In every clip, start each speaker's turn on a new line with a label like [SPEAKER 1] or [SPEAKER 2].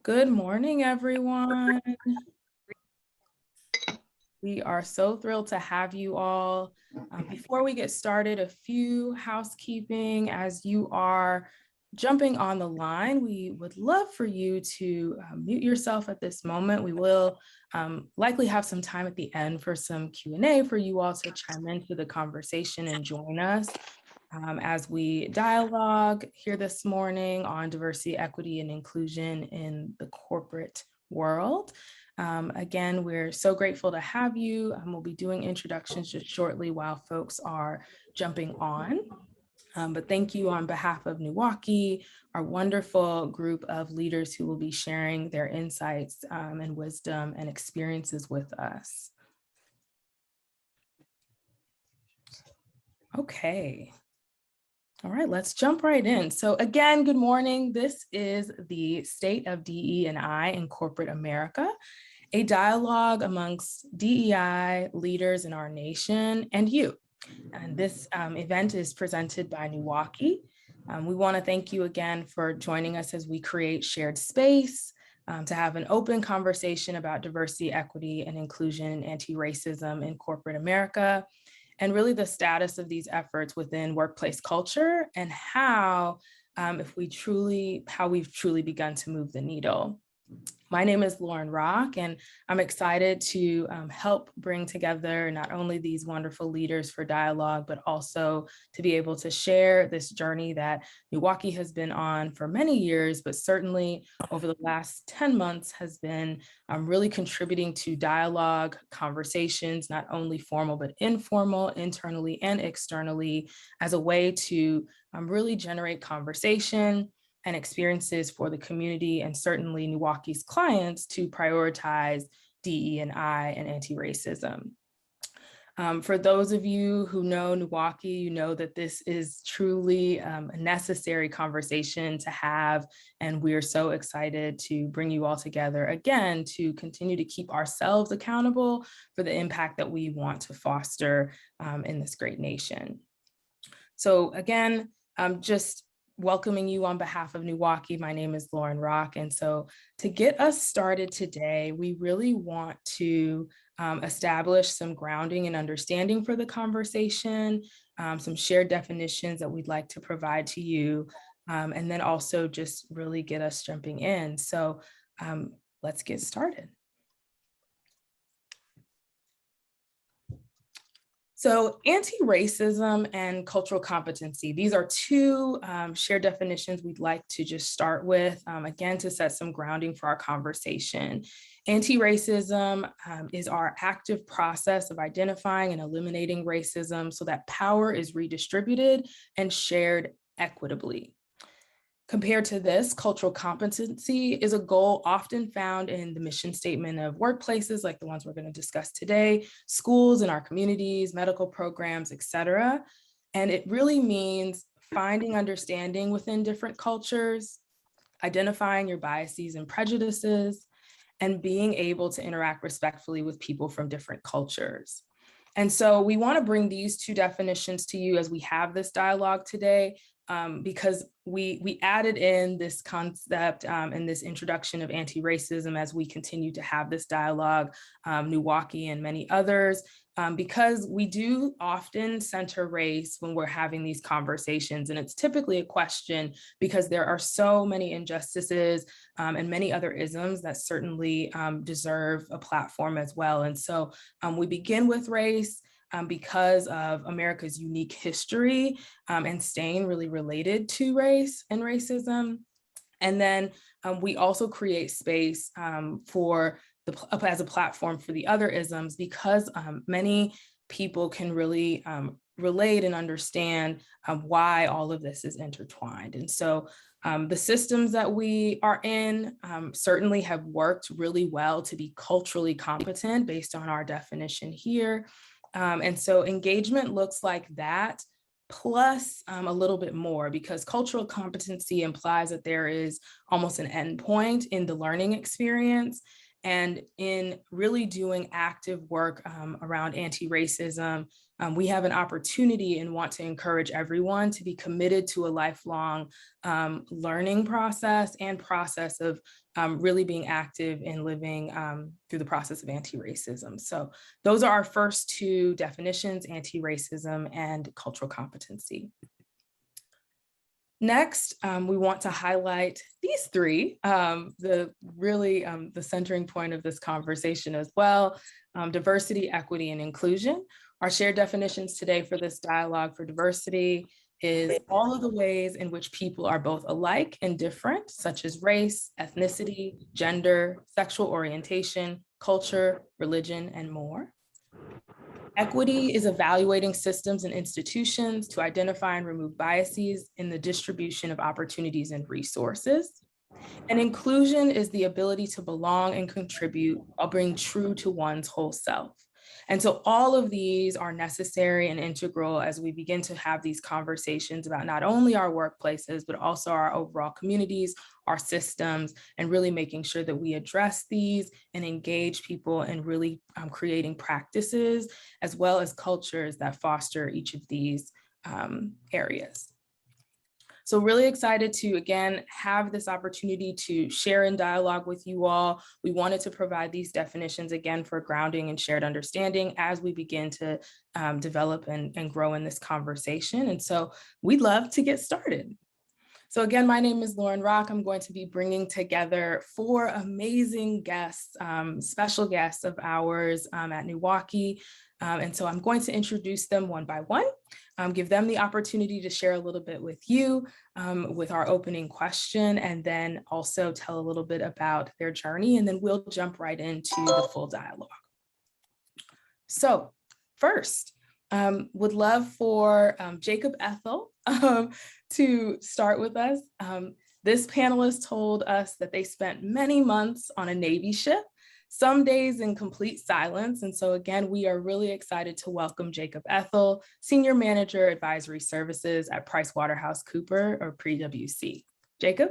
[SPEAKER 1] Good morning, everyone. We are so thrilled to have you all. Before we get started, a few housekeeping. As you are jumping on the line, we would love for you to mute yourself at this moment. We will likely have some time at the end for some Q&A for you all to chime into the conversation and join us as we dialogue here this morning on diversity, equity, and inclusion in the corporate world. Again, we're so grateful to have you. We'll be doing introductions just shortly while folks are jumping on. But thank you on behalf of NEWaukee, our wonderful group of leaders who will be sharing their insights and wisdom and experiences with us. Okay. All right, let's jump right in. So again, good morning. This is the State of DE&I in Corporate America, a dialogue amongst DEI leaders in our nation and you. And this event is presented by NEWaukee. We want to thank you again for joining us as we create shared space to have an open conversation about diversity, equity, and inclusion and anti-racism in corporate America, and really the status of these efforts within workplace culture and how we've truly begun to move the needle. My name is Lauren Rock, and I'm excited to help bring together not only these wonderful leaders for dialogue, but also to be able to share this journey that NEWaukee has been on for many years, but certainly over the last 10 months has been really contributing to dialogue, conversations, not only formal, but informal, internally and externally, as a way to really generate conversation and experiences for the community and certainly NEWaukee's clients to prioritize DE&I and anti-racism. For those of you who know NEWaukee, you know that this is truly a necessary conversation to have, and we are so excited to bring you all together again to continue to keep ourselves accountable for the impact that we want to foster in this great nation. So again, just welcoming you on behalf of NEWaukee. My name is Lauren Rock. And so to get us started today, we really want to establish some grounding and understanding for the conversation, some shared definitions that we'd like to provide to you, and then also just really get us jumping in. So let's get started. So anti-racism and cultural competency, these are two shared definitions we'd like to just start with, again, to set some grounding for our conversation. Anti-racism is our active process of identifying and eliminating racism so that power is redistributed and shared equitably. Compared to this, cultural competency is a goal often found in the mission statement of workplaces like the ones we're going to discuss today, schools in our communities, medical programs, et cetera. And it really means finding understanding within different cultures, identifying your biases and prejudices, and being able to interact respectfully with people from different cultures. And so we want to bring these two definitions to you as we have this dialogue today, because we added in this concept and this introduction of anti-racism as we continue to have this dialogue, NEWaukee and many others, because we do often center race when we're having these conversations. And it's typically a question because there are so many injustices and many other isms that certainly deserve a platform as well. And so we begin with race because of America's unique history and staying really related to race and racism. And then we also create space as a platform for the other isms because many people can really relate and understand why all of this is intertwined. And so the systems that we are in certainly have worked really well to be culturally competent based on our definition here. And so engagement looks like that, plus a little bit more, because cultural competency implies that there is almost an endpoint in the learning experience. And in really doing active work around anti-racism, we have an opportunity and want to encourage everyone to be committed to a lifelong learning process and process of really being active in living through the process of anti-racism. So those are our first two definitions: anti-racism and cultural competency. Next, we want to highlight these three, the centering point of this conversation as well: diversity, equity, and inclusion. Our shared definitions today for this dialogue for diversity is all of the ways in which people are both alike and different, such as race, ethnicity, gender, sexual orientation, culture, religion, and more. Equity is evaluating systems and institutions to identify and remove biases in the distribution of opportunities and resources. And inclusion is the ability to belong and contribute while being true to one's whole self. And so all of these are necessary and integral as we begin to have these conversations about not only our workplaces, but also our overall communities, our systems, and really making sure that we address these and engage people in really creating practices as well as cultures that foster each of these areas. So really excited to, again, have this opportunity to share in dialogue with you all. We wanted to provide these definitions, again, for grounding and shared understanding as we begin to develop and grow in this conversation. And so we'd love to get started. So again, my name is Lauren Rock. I'm going to be bringing together 4 amazing guests, special guests of ours at NEWaukee. And so I'm going to introduce them one by one, give them the opportunity to share a little bit with you with our opening question, and then also tell a little bit about their journey, and then we'll jump right into the full dialogue. So first, would love for Jacob Ethel to start with us. This panelist told us that they spent many months on a Navy ship, some days in complete silence. And so again, we are really excited to welcome Jacob Ethel, Senior Manager Advisory Services at PricewaterhouseCoopers, or Pwc. Jacob?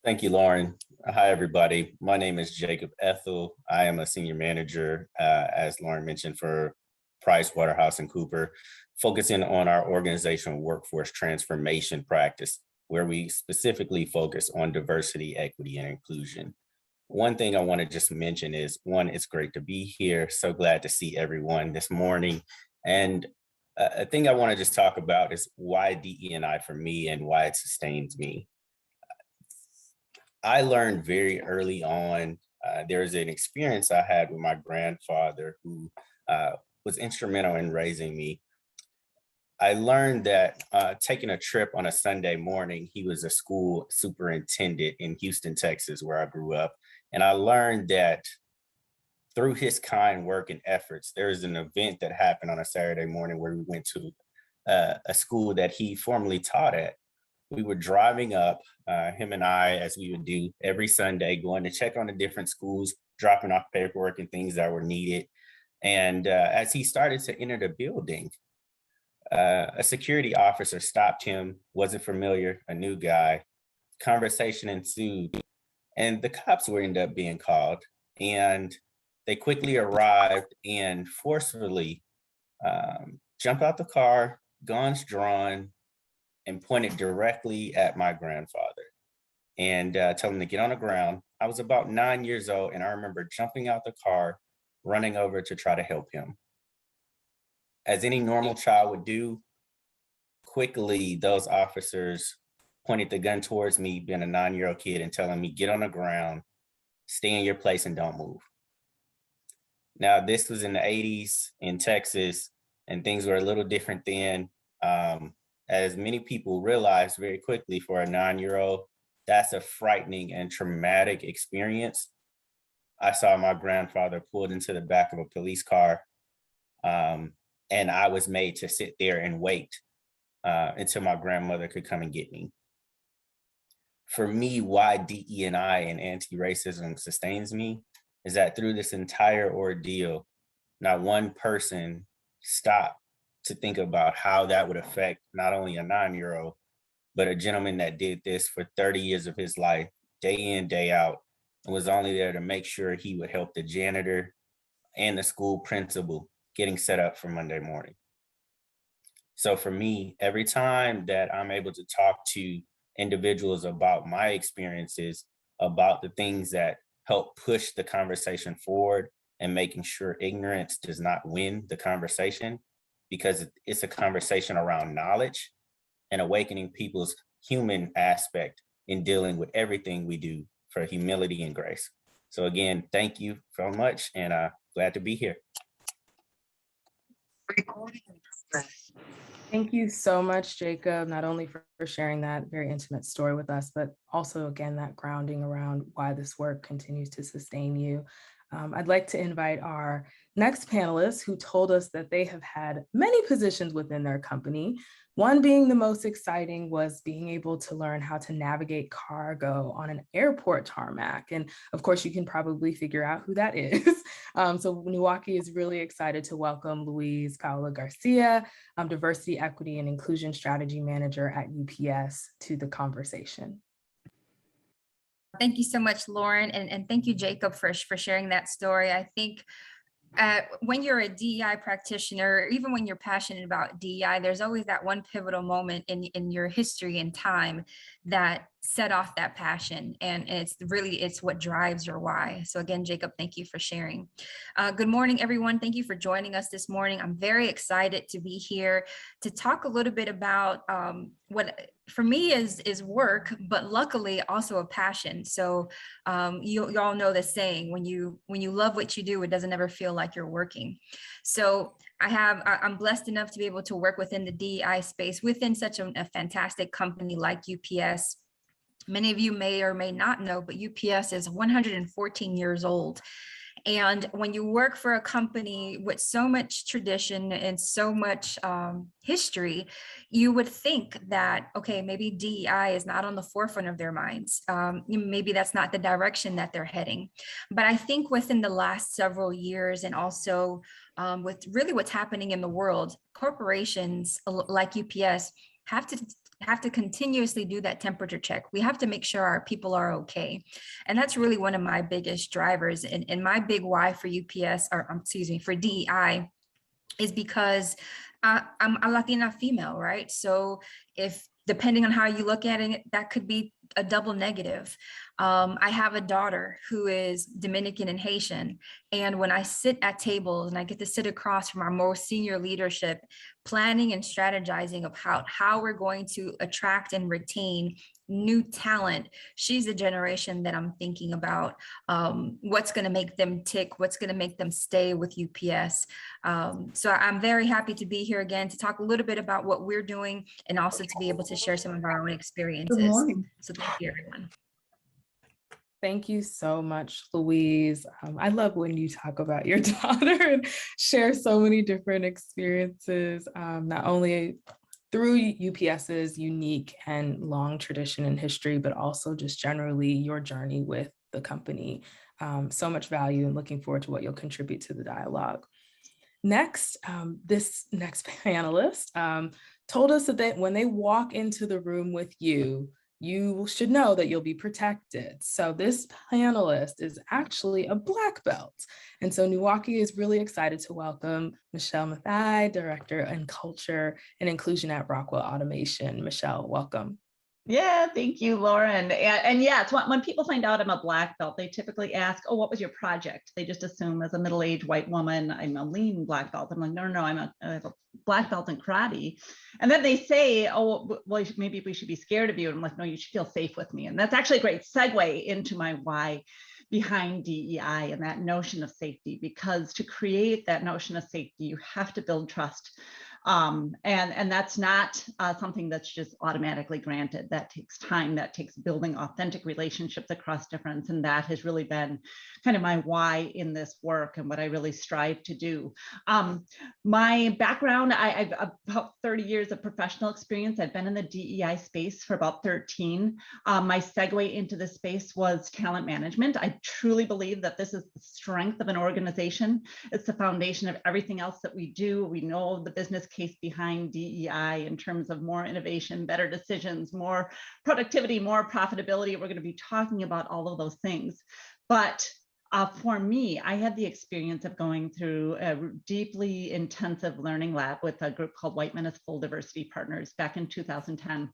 [SPEAKER 2] Thank you, Lauren. Hi, everybody. My name is Jacob Ethel. I am a Senior Manager, as Lauren mentioned, for PricewaterhouseCoopers, focusing on our organizational workforce transformation practice, where we specifically focus on diversity, equity, and inclusion. One thing I want to just mention is, one, it's great to be here. So glad to see everyone this morning. And a thing I want to just talk about is why DE&I for me and why it sustains me. I learned very early on, there's an experience I had with my grandfather who was instrumental in raising me. I learned that taking a trip on a Sunday morning, he was a school superintendent in Houston, Texas, where I grew up. And I learned that through his kind work and efforts, there was an event that happened on a Saturday morning where we went to a school that he formerly taught at. We were driving up, him and I, as we would do every Sunday, going to check on the different schools, dropping off paperwork and things that were needed. And as he started to enter the building, a security officer stopped him, wasn't familiar, a new guy. Conversation ensued, and the cops were ended up being called. And they quickly arrived and forcefully jumped out the car, guns drawn, and pointed directly at my grandfather and told him to get on the ground. I was about 9 years old, and I remember jumping out the car, running over to try to help him. As any normal child would do, quickly those officers pointed the gun towards me, being a 9-year-old kid, and telling me, get on the ground, stay in your place, and don't move. Now, this was in the 80s in Texas, and things were a little different then. As many people realized very quickly, for a 9-year-old, that's a frightening and traumatic experience. I saw my grandfather pulled into the back of a police car, and I was made to sit there and wait until my grandmother could come and get me. For me, why DE&I and anti-racism sustains me is that through this entire ordeal, not one person stopped to think about how that would affect not only a 9-year-old, but a gentleman that did this for 30 years of his life, day in, day out, and was only there to make sure he would help the janitor and the school principal getting set up for Monday morning. So for me, every time that I'm able to talk to individuals about my experiences, about the things that help push the conversation forward and making sure ignorance does not win the conversation, because it's a conversation around knowledge and awakening people's human aspect in dealing with everything we do for humility and grace. So again, thank you so much, and glad to be here.
[SPEAKER 1] Thank you so much, Jacob, not only for sharing that very intimate story with us, but also, again, that grounding around why this work continues to sustain you. I'd like to invite our next panelist, who told us that they have had many positions within their company. One being the most exciting was being able to learn how to navigate cargo on an airport tarmac. And of course, you can probably figure out who that is. So NEWaukee is really excited to welcome Louise, Paola, Garcia, Diversity, Equity, and Inclusion Strategy Manager at UPS, to the conversation.
[SPEAKER 3] Thank you so much, Lauren, and thank you, Jacob, for sharing that story. I think when you're a DEI practitioner, or even when you're passionate about DEI, there's always that one pivotal moment in your history and time that set off that passion. And it's what drives your why. So again, Jacob, thank you for sharing. Good morning, everyone. Thank you for joining us this morning. I'm very excited to be here to talk a little bit about what for me is work, but luckily also a passion. So you all know the saying, when you love what you do, it doesn't ever feel like you're working. So I'm blessed enough to be able to work within the DEI space within such a fantastic company like UPS. Many of you may or may not know, but UPS is 114 years old. And when you work for a company with so much tradition and so much history, you would think that, okay, maybe DEI is not on the forefront of their minds. Maybe that's not the direction that they're heading. But I think within the last several years, and also with really what's happening in the world, corporations like UPS have to continuously do that temperature check. We have to make sure our people are okay. And that's really one of my biggest drivers. And my big why for UPS, or excuse me, for DEI, is because I'm a Latina female, right? So if, depending on how you look at it, that could be a double negative. I have a daughter who is Dominican and Haitian. And when I sit at tables and I get to sit across from our more senior leadership, planning and strategizing of how we're going to attract and retain new talent, she's the generation that I'm thinking about what's going to make them tick, what's going to make them stay with UPS. So I'm very happy to be here again to talk a little bit about what we're doing and also to be able to share some of our own experiences.
[SPEAKER 4] Good morning.
[SPEAKER 3] So thank you, everyone.
[SPEAKER 1] Thank you so much, Louise. I love when you talk about your daughter and share so many different experiences, not only through UPS's unique and long tradition and history, but also just generally your journey with the company. So much value, and looking forward to what you'll contribute to the dialogue. Next, this next panelist told us that when they walk into the room with you, you should know that you'll be protected. So this panelist is actually a Black belt. And so NEWaukee is really excited to welcome Michele Matthai, Director in Culture and Inclusion at Rockwell Automation. Michele, welcome.
[SPEAKER 4] Yeah, thank you, Lauren. And yeah, it's when people find out I'm a Black belt, they typically ask, oh, what was your project? They just assume as a middle-aged white woman, I'm a lean Black belt. I'm like, no, I have a Black belt in karate. And then they say, oh, well, maybe we should be scared of you. And I'm like, no, you should feel safe with me. And that's actually a great segue into my why behind DEI and that notion of safety, because to create that notion of safety, you have to build trust. And that's not something that's just automatically granted. That takes time, that takes building authentic relationships across difference. And that has really been kind of my why in this work and what I really strive to do. My background, I've about 30 years of professional experience. I've been in the DEI space for about 13. My segue into this space was talent management. I truly believe that this is the strength of an organization. It's the foundation of everything else that we do. We know the business case behind DEI in terms of more innovation, better decisions, more productivity, more profitability. We're going to be talking about all of those things. But for me, I had the experience of going through a deeply intensive learning lab with a group called White Men as Full Diversity Partners back in 2010.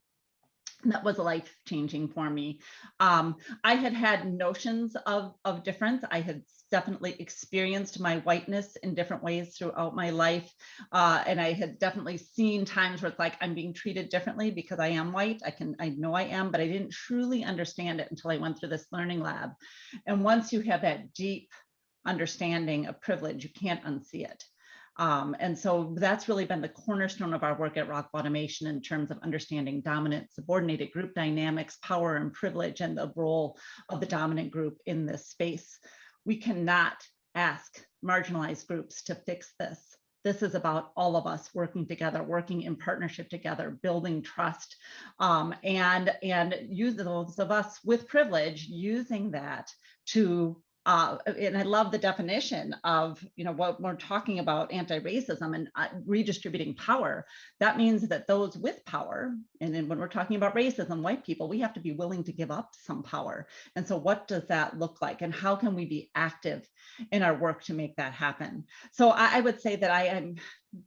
[SPEAKER 4] And that was life-changing for me. I had notions of difference. I had definitely experienced my whiteness in different ways throughout my life. And I had definitely seen times where it's like, I'm being treated differently because I am white. I know I am, but I didn't truly understand it until I went through this learning lab. And once you have that deep understanding of privilege, you can't unsee it. And so that's really been the cornerstone of our work at Rockwell Automation in terms of understanding dominant, subordinated group dynamics, power and privilege, and the role of the dominant group in this space. We cannot ask marginalized groups to fix this. This is about all of us working together, working in partnership together, building trust, and use those of us with privilege, using that to and I love the definition of, what we're talking about, anti-racism and redistributing power. That means that those with power, and then when we're talking about racism, white people, we have to be willing to give up some power. And so what does that look like? And how can we be active in our work to make that happen? So I would say that I am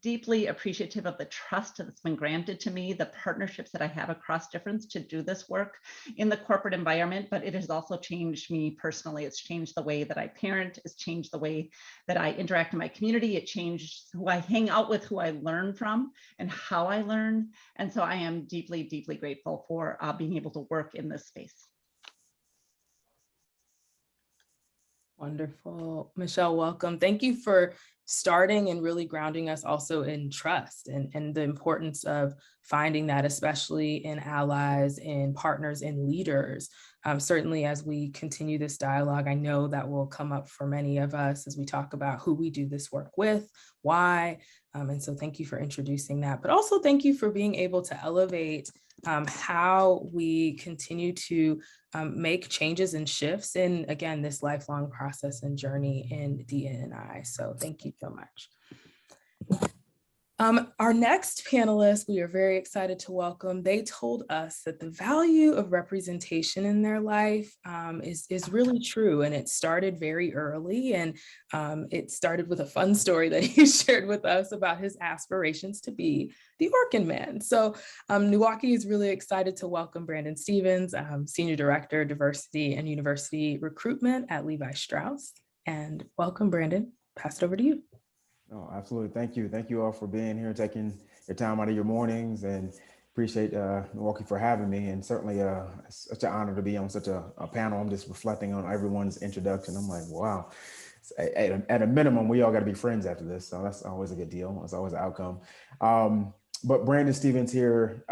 [SPEAKER 4] deeply appreciative of the trust that's been granted to me, the partnerships that I have across difference to do this work in the corporate environment, but it has also changed me personally. It's changed the way that I parent, it's changed the way that I interact in my community, it changed who I hang out with, who I learn from, and how I learn. And so I am deeply, deeply grateful for being able to work in this space.
[SPEAKER 1] Wonderful. Michele, welcome. Thank you for starting and really grounding us also in trust and the importance of finding that, especially in allies, in partners, in leaders. Certainly as we continue this dialogue, I know that will come up for many of us as we talk about who we do this work with, why. And so thank you for introducing that, but also thank you for being able to elevate how we continue to make changes and shifts in, again, this lifelong process and journey in DE&I. So thank you so much. Our next panelists, we are very excited to welcome. They told us that the value of representation in their life is really true. And it started very early. And it started with a fun story that he shared with us about his aspirations to be the Orkin Man. So NEWaukee is really excited to welcome Brandon Stevens, Senior Director, Diversity and University Recruitment at Levi Strauss. And welcome, Brandon. Pass it over to you.
[SPEAKER 5] Oh, absolutely. Thank you. Thank you all for being here, taking your time out of your mornings, and appreciate NEWaukee for having me. And certainly it's such an honor to be on such a panel. I'm just reflecting on everyone's introduction. I'm like, wow, at a minimum, we all got to be friends after this. So that's always a good deal. It's always an outcome. But Brandon Stevens here,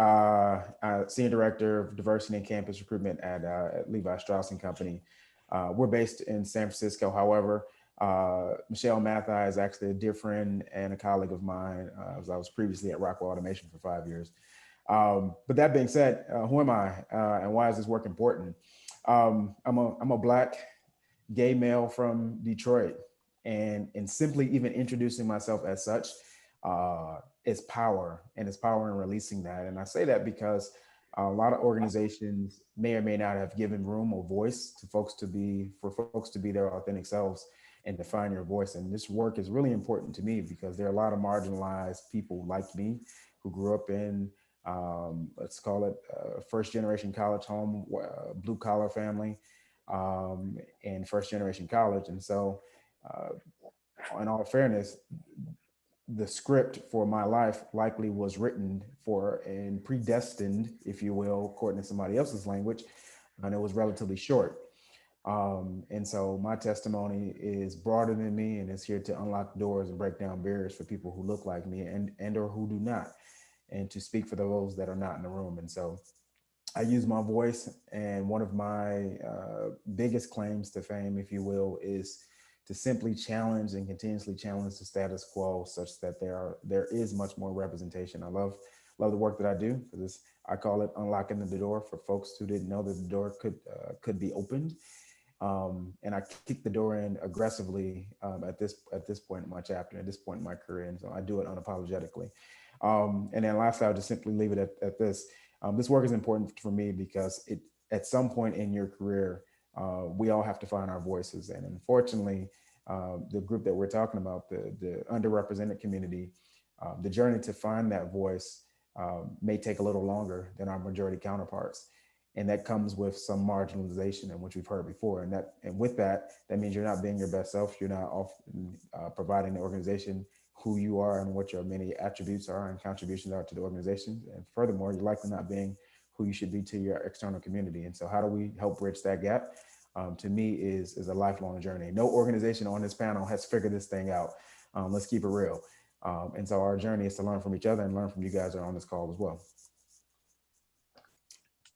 [SPEAKER 5] Senior Director of Diversity and Campus Recruitment at Levi Strauss & Company. We're based in San Francisco. However, Michele Matthai is actually a dear friend and a colleague of mine, as I was previously at Rockwell Automation for 5 years. But that being said, who am I and why is this work important? I'm a Black gay male from Detroit, and simply even introducing myself as such is power, and it's power in releasing that. And I say that because a lot of organizations may or may not have given room or voice to folks to be their authentic selves and define your voice. And this work is really important to me because there are a lot of marginalized people like me who grew up in, let's call it first generation college home, blue collar family, and first generation college. And so in all fairness, the script for my life likely was written for and predestined, if you will, according to somebody else's language, and it was relatively short. And so my testimony is broader than me, and it's here to unlock doors and break down barriers for people who look like me and or who do not, and to speak for those that are not in the room. And so I use my voice, and one of my biggest claims to fame, if you will, is to simply challenge and continuously challenge the status quo such that there is much more representation. I love the work that I do, because I call it unlocking the door for folks who didn't know that the door could be opened. And I kick the door in aggressively at this point in my chapter, at this point in my career. And so I do it unapologetically. And then lastly, I'll just simply leave it at this. This work is important for me because at some point in your career, we all have to find our voices. And unfortunately, the group that we're talking about, the underrepresented community, the journey to find that voice may take a little longer than our majority counterparts. And that comes with some marginalization, and which we've heard before. And with that means you're not being your best self. You're not often providing the organization who you are and what your many attributes are and contributions are to the organization. And furthermore, you're likely not being who you should be to your external community. And so how do we help bridge that gap? To me is a lifelong journey. No organization on this panel has figured this thing out. Let's keep it real. And so our journey is to learn from each other and learn from you guys that are on this call as well.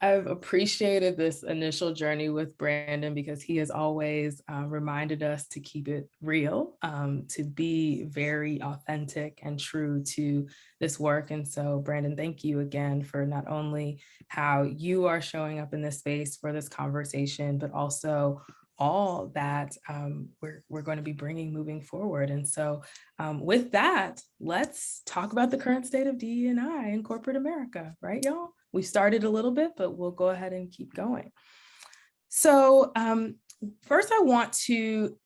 [SPEAKER 1] I've appreciated this initial journey with Brandon because he has always reminded us to keep it real, to be very authentic and true to this work. And so, Brandon, thank you again for not only how you are showing up in this space for this conversation, but also all that we're going to be bringing moving forward. And so with that, let's talk about the current state of DE&I in corporate America, right, y'all? We started a little bit, but we'll go ahead and keep going. So first I want to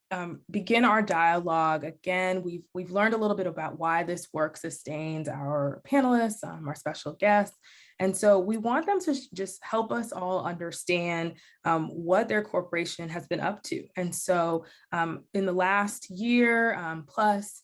[SPEAKER 1] begin our dialogue. Again, we've learned a little bit about why this work sustains our panelists, our special guests. And so we want them to just help us all understand what their corporation has been up to. And so in the last year plus,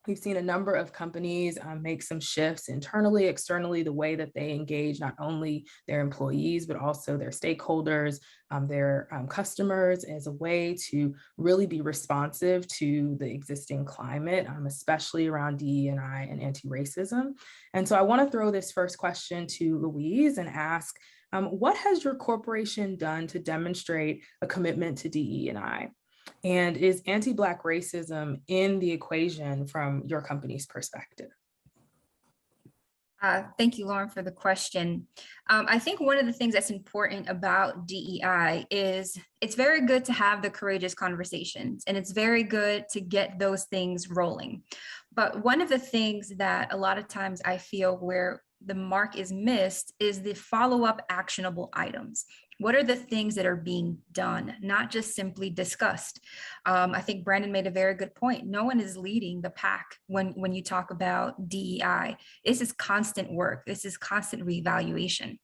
[SPEAKER 1] we've seen a number of companies make some shifts internally, externally, the way that they engage not only their employees, but also their stakeholders, their customers, as a way to really be responsive to the existing climate, especially around DE&I and anti-racism. And so I want to throw this first question to Louise and ask, what has your corporation done to demonstrate a commitment to DE&I? And is anti-Black racism in the equation from your company's perspective?
[SPEAKER 3] Thank you, Lauren, for the question. I think one of the things that's important about DEI is it's very good to have the courageous conversations, and it's very good to get those things rolling. But one of the things that a lot of times I feel where the mark is missed is the follow-up actionable items. What are the things that are being done, not just simply discussed? I think Brandon made a very good point. No one is leading the pack when you talk about DEI. This is constant work. This is constant reevaluation.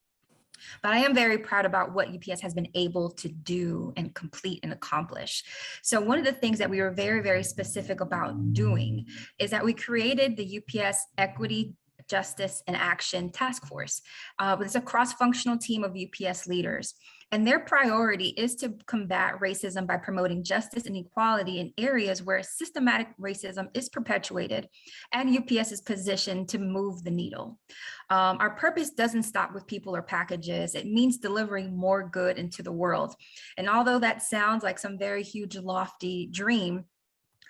[SPEAKER 3] But I am very proud about what UPS has been able to do and complete and accomplish. So one of the things that we were very, very specific about doing is that we created the UPS Equity, Justice and Action Task Force. It's a cross-functional team of UPS leaders, and their priority is to combat racism by promoting justice and equality in areas where systematic racism is perpetuated, and UPS is positioned to move the needle. Our purpose doesn't stop with people or packages. It means delivering more good into the world. And although that sounds like some very huge, lofty dream,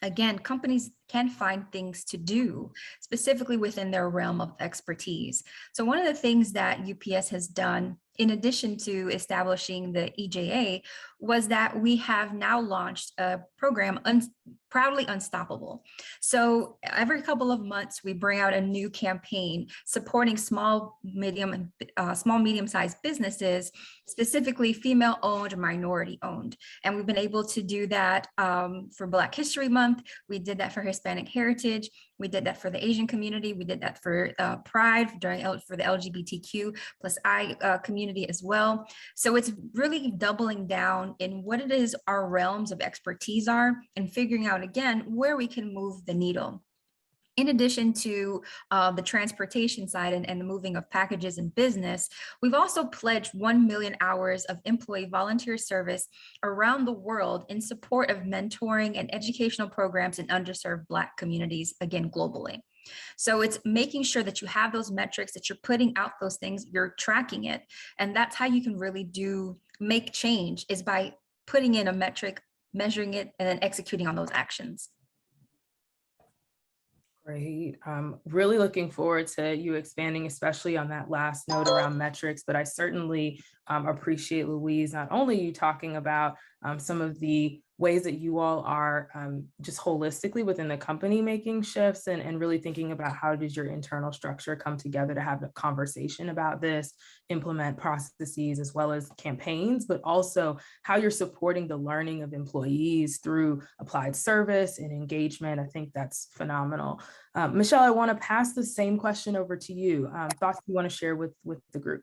[SPEAKER 3] again, companies can find things to do specifically within their realm of expertise. So one of the things that UPS has done, in addition to establishing the EJA, was that we have now launched a program, Proudly Unstoppable. So every couple of months, we bring out a new campaign supporting small, medium-sized businesses, specifically female-owned, minority-owned. And we've been able to do that for Black History Month. We did that for Hispanic Heritage. We did that for the Asian community. We did that for Pride for the LGBTQ+I community as well. So it's really doubling down in what it is our realms of expertise are and figuring out again where we can move the needle. In addition to the transportation side and the moving of packages and business, we've also pledged 1 million hours of employee volunteer service around the world in support of mentoring and educational programs in underserved Black communities, again, globally. So it's making sure that you have those metrics, that you're putting out those things, you're tracking it. And that's how you can really make change, is by putting in a metric, measuring it, and then executing on those actions.
[SPEAKER 1] Great. Really looking forward to you expanding, especially on that last note around metrics, but I certainly appreciate, Louise, not only you talking about some of the ways that you all are just holistically within the company making shifts and really thinking about how does your internal structure come together to have a conversation about this, implement processes as well as campaigns, but also how you're supporting the learning of employees through applied service and engagement. I think that's phenomenal. Michele, I want to pass the same question over to you. Thoughts you want to share with the group?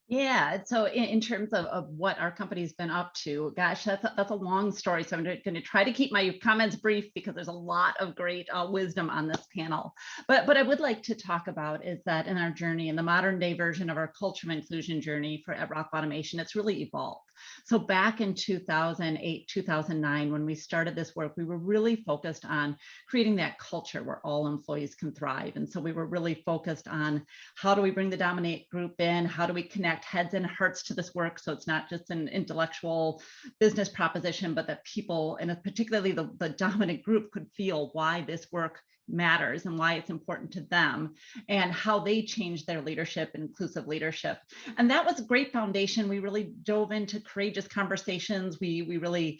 [SPEAKER 4] Yeah, so in terms of what our company's been up to, gosh, that's a long story. So I'm going to try to keep my comments brief because there's a lot of great wisdom on this panel. But I would like to talk about is that in our journey, in the modern day version of our culture of inclusion journey at Rockwell Automation, it's really evolved. So back in 2008, 2009, when we started this work, we were really focused on creating that culture where all employees can thrive. And so we were really focused on how do we bring the dominant group in? How do we connect heads and hearts to this work? So it's not just an intellectual business proposition, but that people, and particularly the dominant group, could feel why this work matters and why it's important to them and how they change their leadership, inclusive leadership. And that was a great foundation. We really dove into courageous conversations. We really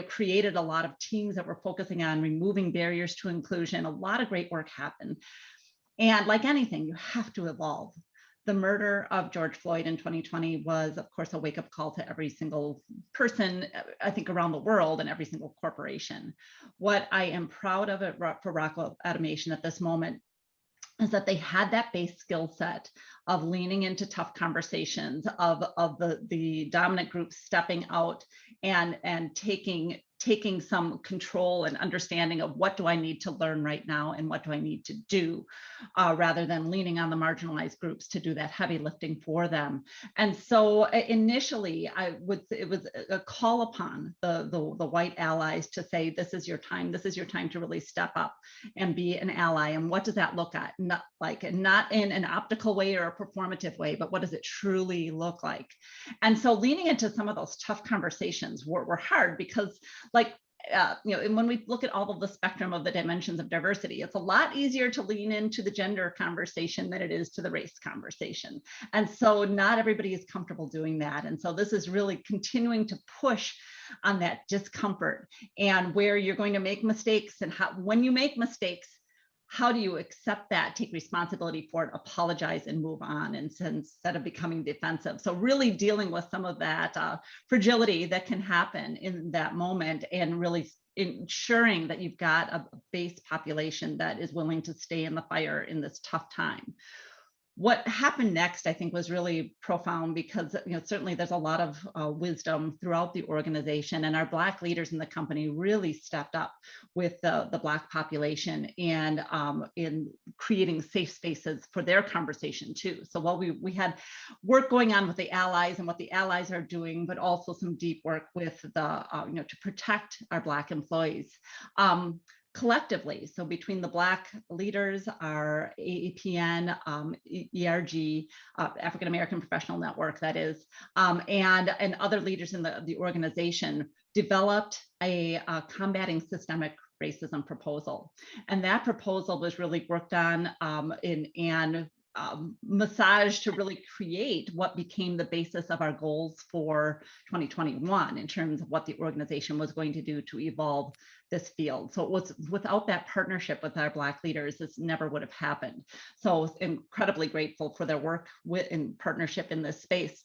[SPEAKER 4] created a lot of teams that were focusing on removing barriers to inclusion. A lot of great work happened. And like anything, you have to evolve. The murder of George Floyd in 2020 was, of course, a wake-up call to every single person, I think, around the world and every single corporation. What I am proud of for Rockwell Automation at this moment is that they had that base skill set of leaning into tough conversations, of the dominant group stepping out and taking some control and understanding of what do I need to learn right now and what do I need to do, rather than leaning on the marginalized groups to do that heavy lifting for them. And so initially, it was a call upon the white allies to say, this is your time to really step up and be an ally. And what does that look at? Not in an optical way or a performative way, but what does it truly look like? And so leaning into some of those tough conversations were hard because when we look at all of the spectrum of the dimensions of diversity, it's a lot easier to lean into the gender conversation than it is to the race conversation. And so not everybody is comfortable doing that. And so this is really continuing to push on that discomfort and where you're going to make mistakes and when you make mistakes, how do you accept that, take responsibility for it, apologize, and move on instead of becoming defensive? So really dealing with some of that fragility that can happen in that moment and really ensuring that you've got a base population that is willing to stay in the fire in this tough time. What happened next, I think, was really profound because certainly there's a lot of wisdom throughout the organization, and our Black leaders in the company really stepped up with the Black population and in creating safe spaces for their conversation too. So while we had work going on with the allies and what the allies are doing, but also some deep work with to protect our Black employees. Collectively, so between the Black leaders, our AAPN, ERG, African American Professional Network, that is, and other leaders in the organization, developed a combating systemic racism proposal. And that proposal was really worked on and massage to really create what became the basis of our goals for 2021 in terms of what the organization was going to do to evolve this field. So it was without that partnership with our Black leaders, this never would have happened. So incredibly grateful for their work in partnership in this space.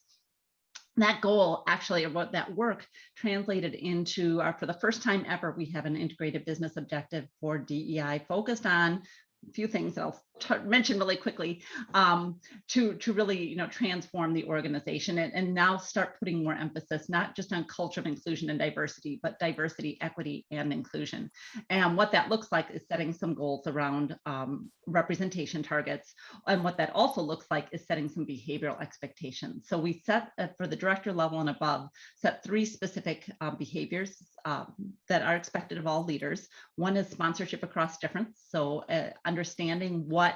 [SPEAKER 4] That goal, actually, what that work translated into, for the first time ever, we have an integrated business objective for DEI focused on a few things that I'll mention really quickly to really transform the organization and now start putting more emphasis not just on culture of inclusion and diversity, but diversity, equity, and inclusion. And what that looks like is setting some goals around representation targets. And what that also looks like is setting some behavioral expectations. So we set for the director level and above, set 3 specific behaviors that are expected of all leaders. One is sponsorship across difference. So understanding what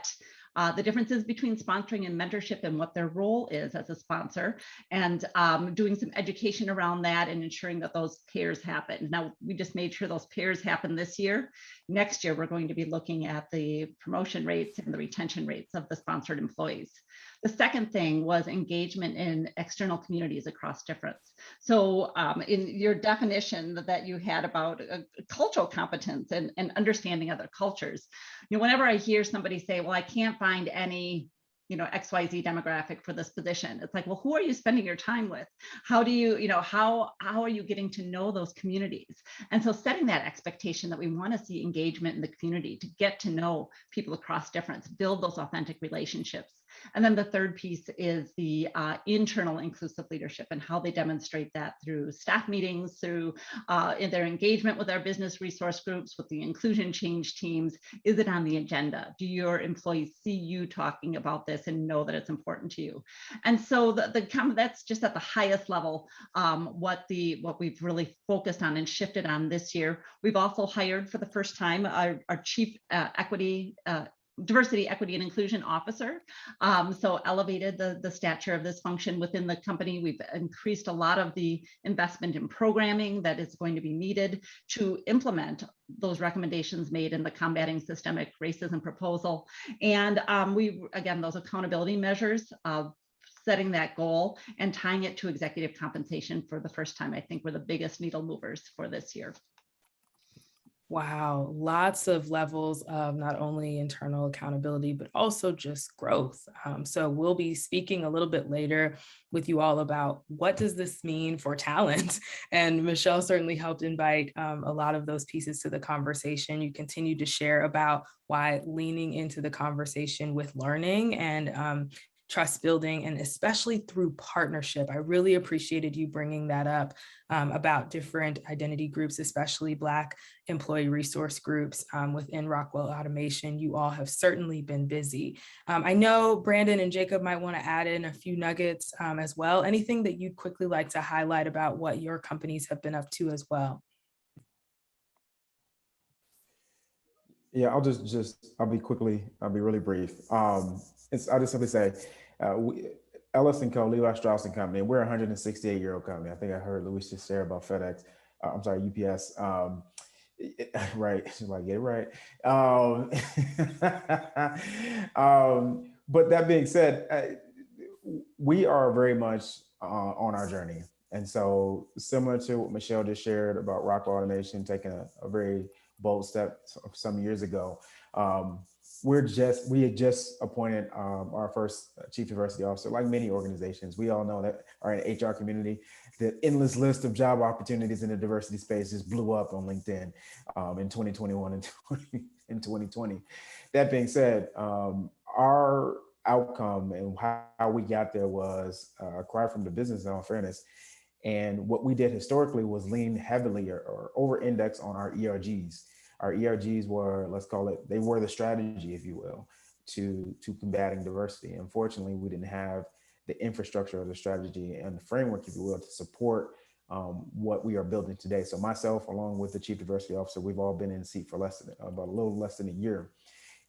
[SPEAKER 4] the differences between sponsoring and mentorship and what their role is as a sponsor, and doing some education around that and ensuring that those pairs happen. Now, we just made sure those pairs happen this year. Next year, we're going to be looking at the promotion rates and the retention rates of the sponsored employees. The second thing was engagement in external communities across difference. So in your definition that you had about cultural competence and understanding other cultures, whenever I hear somebody say, well, I can't find any XYZ demographic for this position. It's like, well, who are you spending your time with? How do you, how are you getting to know those communities? And so setting that expectation that we want to see engagement in the community, to get to know people across difference, build those authentic relationships. And then the third piece is the internal inclusive leadership and how they demonstrate that through staff meetings, through in their engagement with our business resource groups, with the inclusion change teams. Is it on the agenda? Do your employees see you talking about this and know that it's important to you? And so that's just at the highest level what we've really focused on and shifted on this year. We've also hired for the first time our chief diversity, equity, and inclusion officer. So elevated the stature of this function within the company. We've increased a lot of the investment in programming that is going to be needed to implement those recommendations made in the Combating Systemic Racism proposal. And again, those accountability measures, setting that goal and tying it to executive compensation for the first time, I think were the biggest needle movers for this year.
[SPEAKER 1] Wow, lots of levels of not only internal accountability, but also just growth. So we'll be speaking a little bit later with you all about what does this mean for talent? And Michele certainly helped invite a lot of those pieces to the conversation. You continue to share about why leaning into the conversation with learning and trust building, and especially through partnership. I really appreciated you bringing that up about different identity groups, especially Black employee resource groups within Rockwell Automation. You all have certainly been busy. I know Brandon and Jacob might want to add in a few nuggets as well. Anything that you'd quickly like to highlight about what your companies have been up to as well?
[SPEAKER 5] Yeah, I'll be really brief. I'll just simply say, Ellis & Co, Levi, Strauss & Company, we're a 168-year-old company. I think I heard Louise just share about FedEx. I'm sorry, UPS. Right, she's like, get it right. But that being said, we are very much on our journey. And so similar to what Michele just shared about Rockwell Automation taking a very bold step some years ago, we had just appointed our first chief diversity officer. Like many organizations, we all know that are in the HR community, the endless list of job opportunities in the diversity space just blew up on LinkedIn in 2021 and 2020. That being said, our outcome and how we got there was acquired from the business, in all fairness. And what we did historically was lean heavily or over-index on our ERGs. Our ERGs were, let's call it, they were the strategy, if you will, to combating diversity. Unfortunately, we didn't have the infrastructure or the strategy and the framework, if you will, to support what we are building today. So myself, along with the chief diversity officer, we've all been in the seat for about a little less than a year.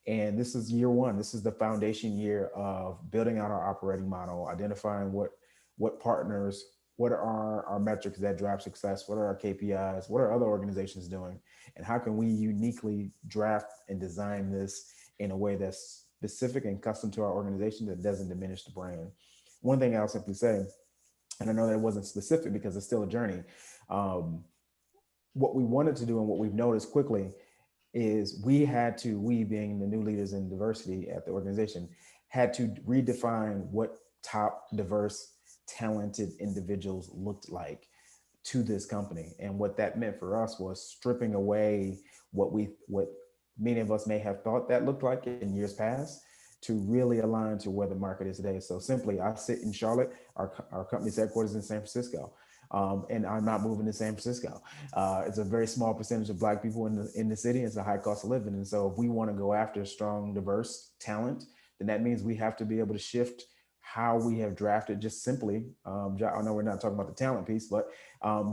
[SPEAKER 5] And this is year one. This is the foundation year of building out our operating model, identifying what partners, what are our metrics that drive success, what are our KPIs, what are other organizations doing, and how can we uniquely draft and design this in a way that's specific and custom to our organization that doesn't diminish the brand. One thing I'll simply say, and I know that it wasn't specific because it's still a journey, what we wanted to do and what we've noticed quickly is we being the new leaders in diversity at the organization, had to redefine what top diverse, talented individuals looked like to this company. And what that meant for us was stripping away what many of us may have thought that looked like in years past to really align to where the market is today. So simply, I sit in Charlotte, our company's headquarters is in San Francisco. And I'm not moving to San Francisco. It's a very small percentage of Black people in the city. It's a high cost of living. And so if we want to go after strong, diverse talent, then that means we have to be able to shift how we have drafted just simply. I know we're not talking about the talent piece, but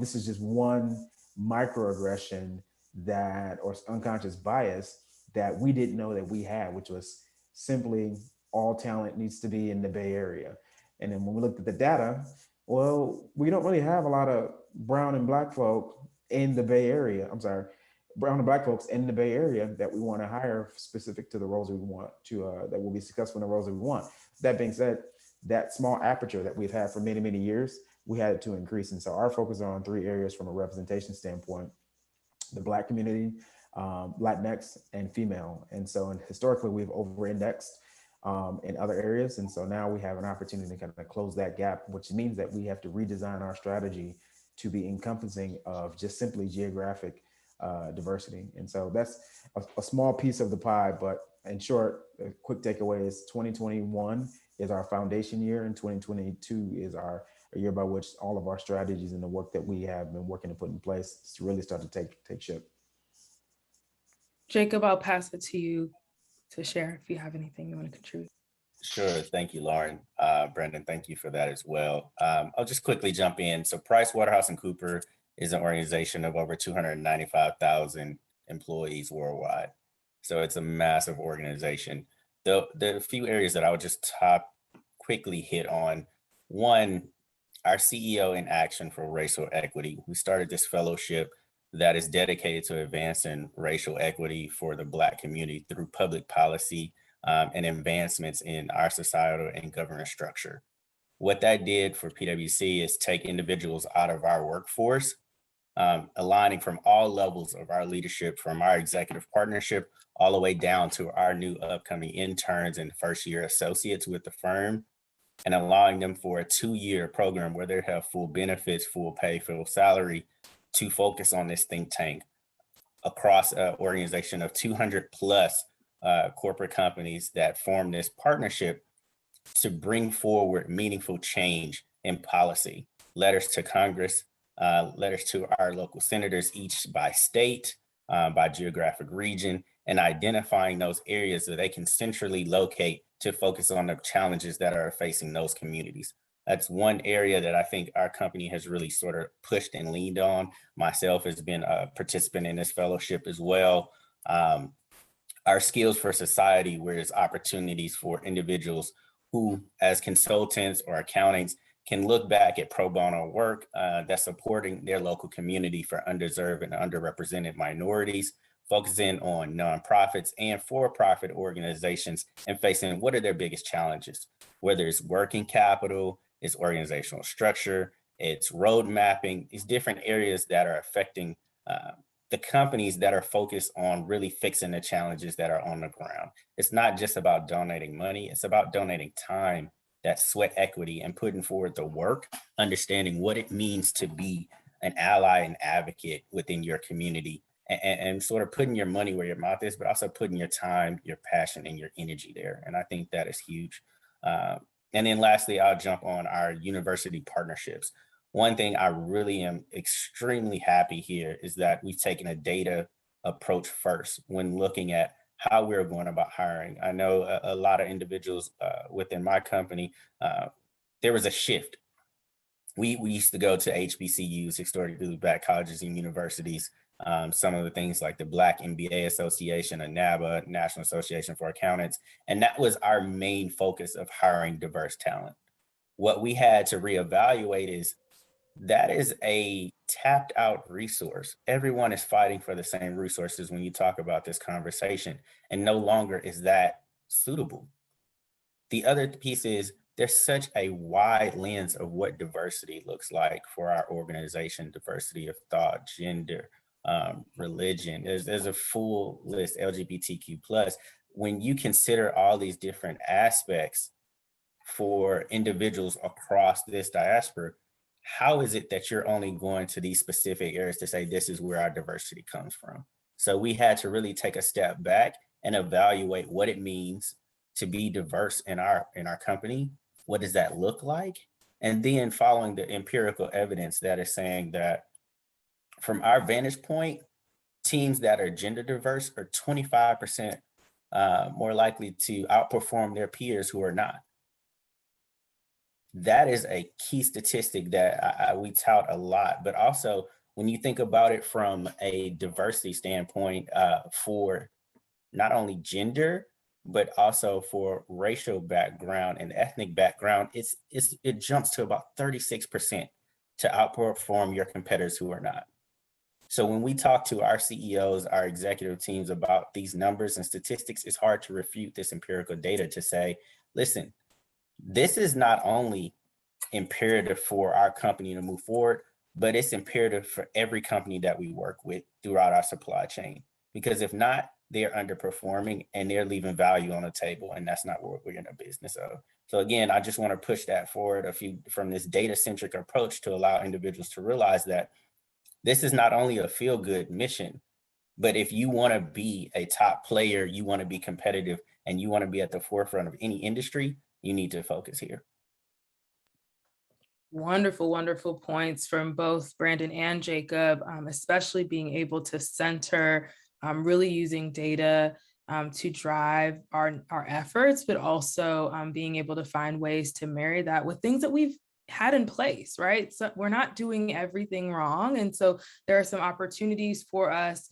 [SPEAKER 5] this is just one microaggression or unconscious bias that we didn't know that we had, which was simply all talent needs to be in the Bay Area. And then when we looked at the data, well, we don't really have a lot of brown and Black folk in the Bay Area. I'm sorry, brown and black folks in the Bay Area that we want to hire specific to the roles that we want to, that will be successful in the roles that we want. That being said, that small aperture that we've had for many, many years, we had it to increase. And so our focus are on 3 areas from a representation standpoint: the Black community, Latinx, and female. And so historically, we've over-indexed in other areas. And so now we have an opportunity to kind of close that gap, which means that we have to redesign our strategy to be encompassing of just simply geographic diversity. And so that's a small piece of the pie, but in short, a quick takeaway is 2021 is our foundation year, and 2022 is a year by which all of our strategies and the work that we have been working to put in place to really start to take shape.
[SPEAKER 1] Jacob, I'll pass it to you to share if you have anything you want to contribute.
[SPEAKER 2] Sure. Thank you, Lauren. Brendan, thank you for that as well. I'll just quickly jump in. So PricewaterhouseCoopers is an organization of over 295,000 employees worldwide. So it's a massive organization. The few areas that I would just quickly hit on: one, our CEO in Action for Racial Equity. We started this fellowship that is dedicated to advancing racial equity for the Black community through public policy and advancements in our societal and governance structure. What that did for PwC is take individuals out of our workforce, aligning from all levels of our leadership, from our executive partnership all the way down to our new upcoming interns and first-year associates with the firm, and allowing them for a 2-year program where they have full benefits, full pay, full salary, to focus on this think tank across an organization of 200 plus corporate companies that form this partnership to bring forward meaningful change in policy. Letters to Congress, letters to our local senators, each by state, by geographic region, and identifying those areas that they can centrally locate to focus on the challenges that are facing those communities. That's one area that I think our company has really sort of pushed and leaned on. Myself has been a participant in this fellowship as well. Our Skills for Society, where there's opportunities for individuals who, as consultants or accountants, can look back at pro bono work that's supporting their local community for underserved and underrepresented minorities, focusing on nonprofits and for-profit organizations and facing what are their biggest challenges, whether it's working capital, it's organizational structure, it's road mapping, it's different areas that are affecting the companies that are focused on really fixing the challenges that are on the ground. It's not just about donating money, it's about donating time, that sweat equity, and putting forward the work, understanding what it means to be an ally and advocate within your community, and sort of putting your money where your mouth is, but also putting your time, your passion, and your energy there. And I think that is huge. And then lastly, I'll jump on our university partnerships. One thing I really am extremely happy here is that we've taken a data approach first when looking at how we're going about hiring. I know a lot of individuals within my company, there was a shift. We used to go to HBCUs, historically Black colleges and universities, some of the things like the Black MBA Association, and NABA, National Association for Accountants, and that was our main focus of hiring diverse talent. What we had to reevaluate is that is a tapped out resource. Everyone is fighting for the same resources when you talk about this conversation, and no longer is that suitable. The other piece is there's such a wide lens of what diversity looks like for our organization: diversity of thought, gender, religion. There's a full list, LGBTQ plus. When you consider all these different aspects for individuals across this diaspora, how is it that you're only going to these specific areas to say this is where our diversity comes from? So we had to really take a step back and evaluate what it means to be diverse in our company. What does that look like? And then following the empirical evidence that is saying that from our vantage point, teams that are gender diverse are 25% more likely to outperform their peers who are not. That is a key statistic that we tout a lot, but also when you think about it from a diversity standpoint, for not only gender, but also for racial background and ethnic background, it jumps to about 36% to outperform your competitors who are not. So when we talk to our CEOs, our executive teams about these numbers and statistics, it's hard to refute this empirical data to say, listen, this is not only imperative for our company to move forward, but it's imperative for every company that we work with throughout our supply chain. Because if not, they're underperforming and they're leaving value on the table, and that's not what we're in the business of. So again, I just want to push that forward from this data-centric approach to allow individuals to realize that this is not only a feel-good mission, but if you want to be a top player, you want to be competitive, and you want to be at the forefront of any industry, you need to focus here.
[SPEAKER 1] Wonderful, wonderful points from both Brandon and Jacob, especially being able to center really using data to drive our efforts, but also being able to find ways to marry that with things that we've had in place, right? So we're not doing everything wrong. And so there are some opportunities for us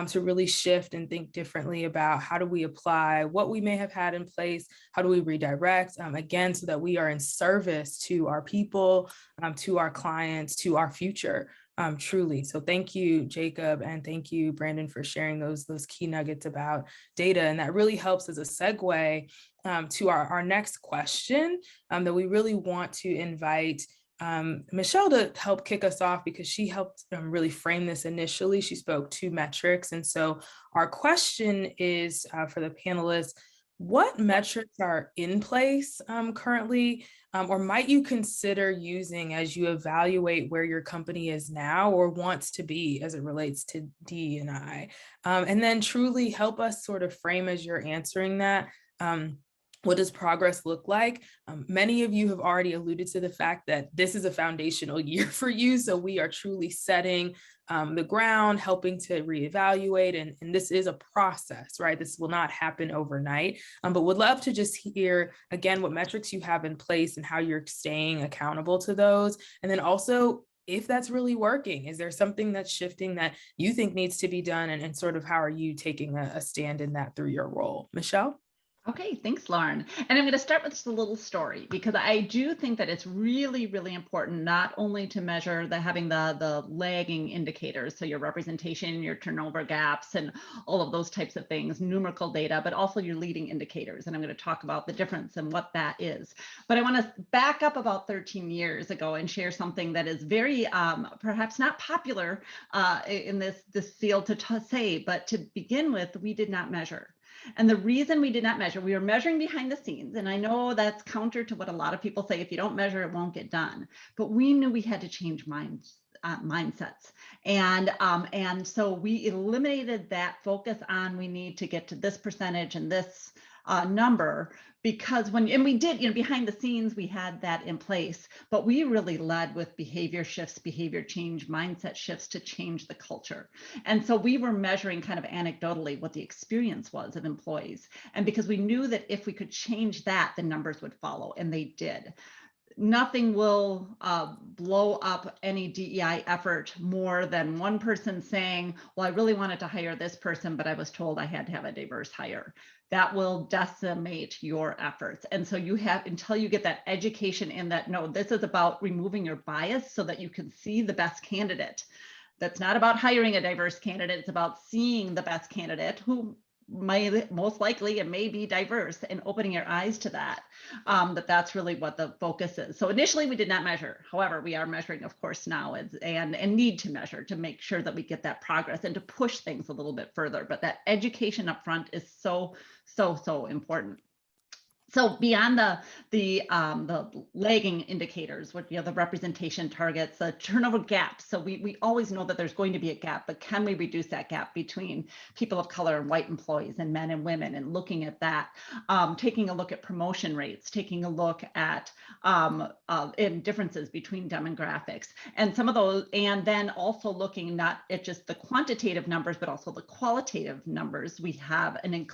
[SPEAKER 1] to really shift and think differently about how do we apply what we may have had in place, how do we redirect, again, so that we are in service to our people, to our clients, to our future, truly. So thank you, Jacob, and thank you, Brandon, for sharing those key nuggets about data. And that really helps as a segue to our next question that we really want to invite Michele to help kick us off, because she helped really frame this initially. She spoke to metrics. And so our question is for the panelists, what metrics are in place currently, or might you consider using as you evaluate where your company is now or wants to be as it relates to DE&I? And then truly help us sort of frame as you're answering that. What does progress look like? Many of you have already alluded to the fact that this is a foundational year for you. So we are truly setting the ground, helping to reevaluate. And this is a process, right? This will not happen overnight, but would love to just hear, again, what metrics you have in place and how you're staying accountable to those. And then also, if that's really working, is there something that's shifting that you think needs to be done? And sort of how are you taking a stand in that through your role? Michele?
[SPEAKER 4] Okay, thanks, Lauren. And I'm going to start with just a little story, because I do think that it's really, really important not only to measure having the lagging indicators, so your representation, your turnover gaps, and all of those types of things, numerical data, but also your leading indicators. And I'm going to talk about the difference and what that is. But I want to back up about 13 years ago and share something that is very, perhaps not popular in this field to say, but to begin with, we did not measure. And the reason we did not measure, we were measuring behind the scenes. And I know that's counter to what a lot of people say, if you don't measure, it won't get done. But we knew we had to change mindsets. And so we eliminated that focus on we need to get to this percentage and this number, because and we did, behind the scenes, we had that in place, but we really led with behavior shifts, behavior change, mindset shifts to change the culture. And so we were measuring kind of anecdotally what the experience was of employees. And because we knew that if we could change that, the numbers would follow, and they did. Nothing will blow up any DEI effort more than one person saying, well, I really wanted to hire this person, but I was told I had to have a diverse hire. That will decimate your efforts. And so you have, until you get that education in that, no, this is about removing your bias so that you can see the best candidate. That's not about hiring a diverse candidate. It's about seeing the best candidate who most likely it may be diverse, and opening your eyes to that, that's really what the focus is. So initially we did not measure. However, we are measuring, of course, now and need to measure to make sure that we get that progress and to push things a little bit further. But that education up front is so important. So beyond the lagging indicators, what the representation targets, the turnover gaps. So we always know that there's going to be a gap, but can we reduce that gap between people of color and white employees and men and women? And looking at that, taking a look at promotion rates, taking a look at differences between demographics, and some of those, and then also looking not at just the quantitative numbers, but also the qualitative numbers. We have an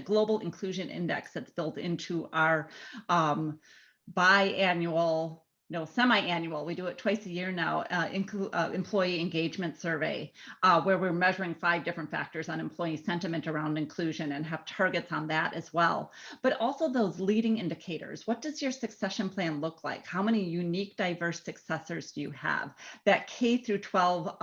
[SPEAKER 4] global inclusion index that's built into our biannual semi-annual, we do it twice a year now, employee engagement survey, where we're measuring 5 different factors on employee sentiment around inclusion and have targets on that as well. But also those leading indicators. What does your succession plan look like? How many unique, diverse successors do you have? That K through 12,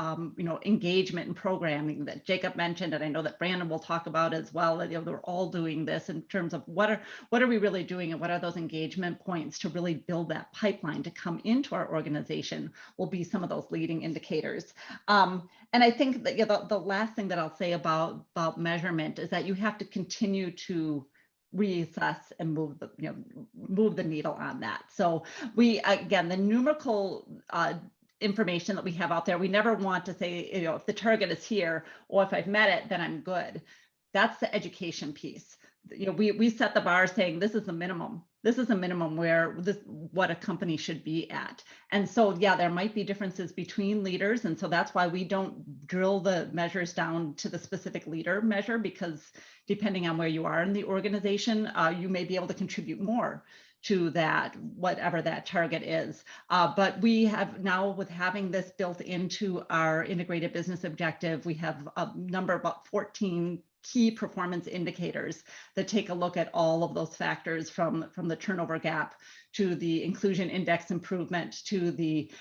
[SPEAKER 4] engagement and programming that Jacob mentioned, and I know that Brandon will talk about as well. They're all doing this in terms of what are we really doing, and what are those engagement points to really build that pipeline to come into our organization will be some of those leading indicators. And I think that the last thing that I'll say about measurement is that you have to continue to reassess and move the needle on that. So again, the numerical information that we have out there, we never want to say, if the target is here, or if I've met it, then I'm good. That's the education piece. We set the bar saying this is the minimum. This is a minimum what a company should be at. And so, yeah, there might be differences between leaders. And so that's why we don't drill the measures down to the specific leader measure, because depending on where you are in the organization, you may be able to contribute more to that, whatever that target is. But we have now, with having this built into our integrated business objective, we have a number, about 14 key performance indicators that take a look at all of those factors, from the turnover gap to the inclusion index improvement to the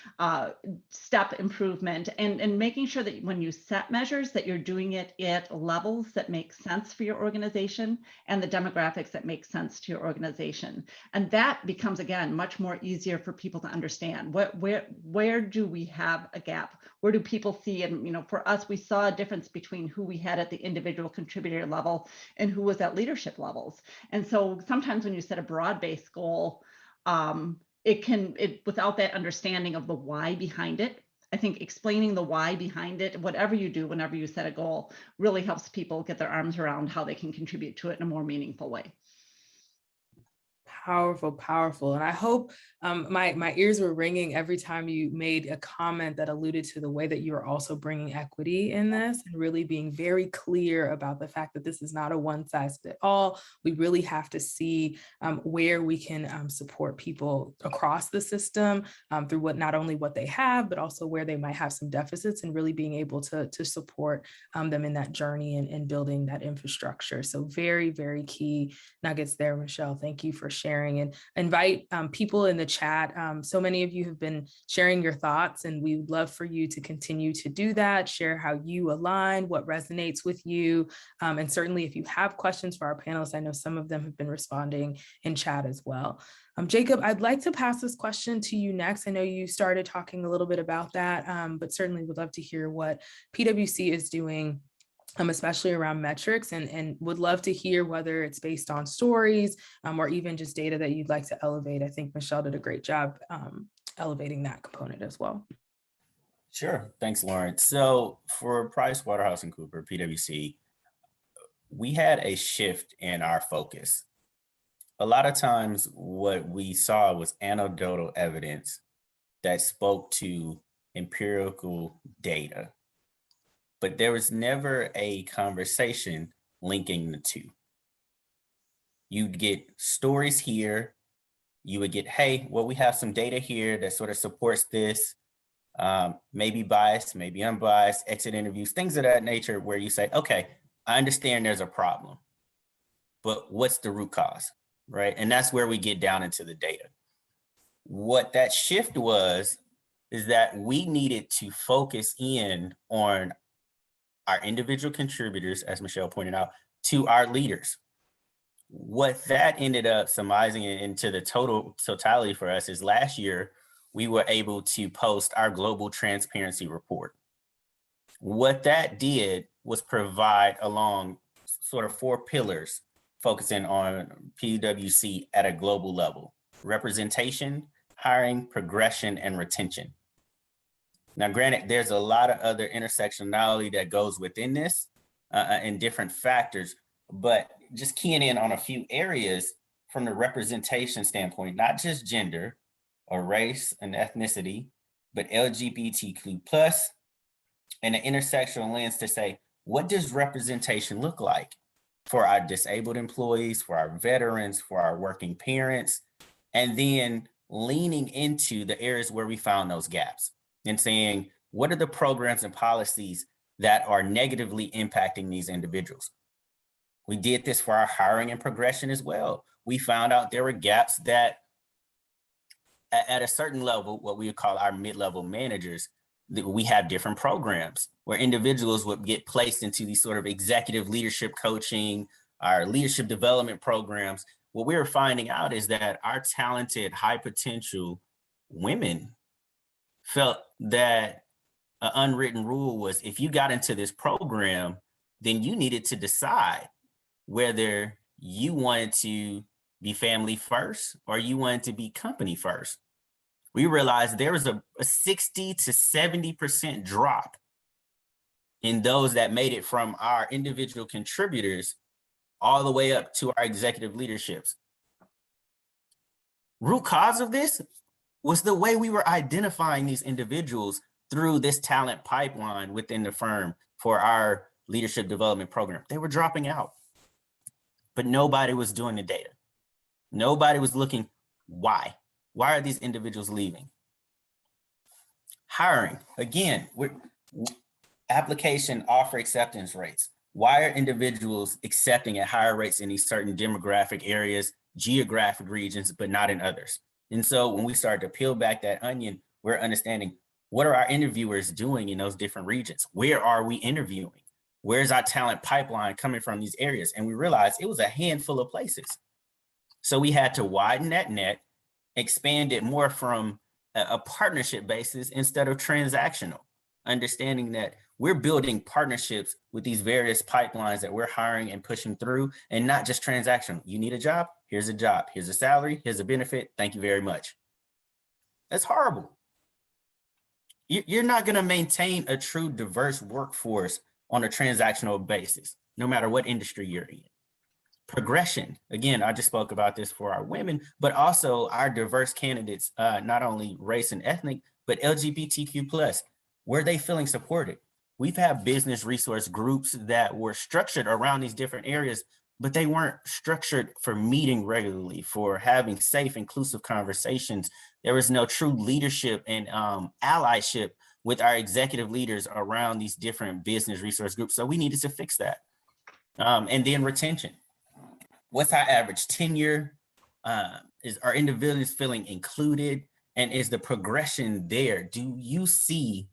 [SPEAKER 4] step improvement, and making sure that when you set measures that you're doing it at levels that make sense for your organization and the demographics that make sense to your organization. And that becomes, again, much more easier for people to understand. Where do we have a gap? Where do people see? And for us, we saw a difference between who we had at the individual contributor level and who was at leadership levels. And so sometimes when you set a broad-based goal, without that understanding of the why behind it, I think explaining the why behind it, whatever you do, whenever you set a goal, really helps people get their arms around how they can contribute to it in a more meaningful way.
[SPEAKER 1] Powerful, powerful. And I hope my ears were ringing every time you made a comment that alluded to the way that you are also bringing equity in this, and really being very clear about the fact that this is not a one size fits all. We really have to see where we can support people across the system through not only what they have, but also where they might have some deficits, and really being able to support them in that journey and building that infrastructure. So very, very key nuggets there, Michele. Thank you for sharing, and invite people in the chat. So many of you have been sharing your thoughts, and we would love for you to continue to do that. Share how you align, what resonates with you. And certainly if you have questions for our panelists, I know some of them have been responding in chat as well. Jacob, I'd like to pass this question to you next. I know you started talking a little bit about that, but certainly would love to hear what PwC is doing, especially around metrics, and would love to hear whether it's based on stories or even just data that you'd like to elevate. I think Michele did a great job elevating that component as well.
[SPEAKER 2] Sure. Thanks, Lauren. So for PricewaterhouseCoopers, PwC, we had a shift in our focus. A lot of times what we saw was anecdotal evidence that spoke to empirical data, but there was never a conversation linking the two. You'd get stories here. You would get, hey, well, we have some data here that sort of supports this, maybe biased, maybe unbiased, exit interviews, things of that nature, where you say, okay, I understand there's a problem, but what's the root cause, right? And that's where we get down into the data. What that shift was, is that we needed to focus in on our individual contributors, as Michele pointed out, to our leaders. What that ended up surmising into the totality for us is last year, we were able to post our global transparency report. What that did was provide along sort of 4 pillars, focusing on PwC at a global level: representation, hiring, progression, and retention. Now, granted, there's a lot of other intersectionality that goes within this and different factors, but just keying in on a few areas from the representation standpoint, not just gender or race and ethnicity, but LGBTQ+, and an intersectional lens to say, what does representation look like for our disabled employees, for our veterans, for our working parents? And then leaning into the areas where we found those gaps and saying, what are the programs and policies that are negatively impacting these individuals? We did this for our hiring and progression as well. We found out there were gaps that at a certain level, what we would call our mid-level managers, that we have different programs where individuals would get placed into these sort of executive leadership coaching, our leadership development programs. What we were finding out is that our talented, high potential women felt that an unwritten rule was, if you got into this program, then you needed to decide whether you wanted to be family first or you wanted to be company first. We realized there was a 60 to 70% drop in those that made it from our individual contributors all the way up to our executive leaderships. Root cause of this was the way we were identifying these individuals through this talent pipeline within the firm for our leadership development program. They were dropping out, but nobody was doing the data. Nobody was looking, why? Why are these individuals leaving? Hiring, again, application offer acceptance rates. Why are individuals accepting at higher rates in these certain demographic areas, geographic regions, but not in others? And so when we started to peel back that onion, we're understanding, what are our interviewers doing in those different regions? Where are we interviewing? Where's our talent pipeline coming from these areas? And we realized it was a handful of places. So we had to widen that net, expand it more from a partnership basis instead of transactional, understanding that we're building partnerships with these various pipelines that we're hiring and pushing through, and not just transactional. You need a job? Here's a job. Here's a salary. Here's a benefit. Thank you very much. That's horrible. You're not going to maintain a true diverse workforce on a transactional basis, no matter what industry you're in. Progression, again, I just spoke about this for our women, but also our diverse candidates, not only race and ethnic, but LGBTQ+, were they feeling supported? We've had business resource groups that were structured around these different areas, but they weren't structured for meeting regularly, for having safe, inclusive conversations. There was no true leadership and allyship with our executive leaders around these different business resource groups. So we needed to fix that. And then retention. What's our average tenure? Is our individuals feeling included? And is the progression there? Do you see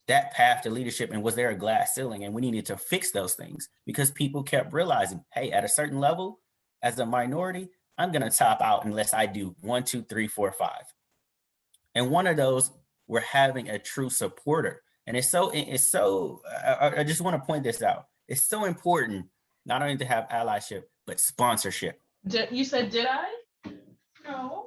[SPEAKER 2] that path to leadership? And was there a glass ceiling? And we needed to fix those things because people kept realizing, hey, at a certain level, as a minority, I'm going to top out unless I do 1, 2, 3, 4, 5. And one of those, we're having a true supporter. And I just want to point this out. It's so important not only to have allyship, but sponsorship.
[SPEAKER 1] You said, did I? No.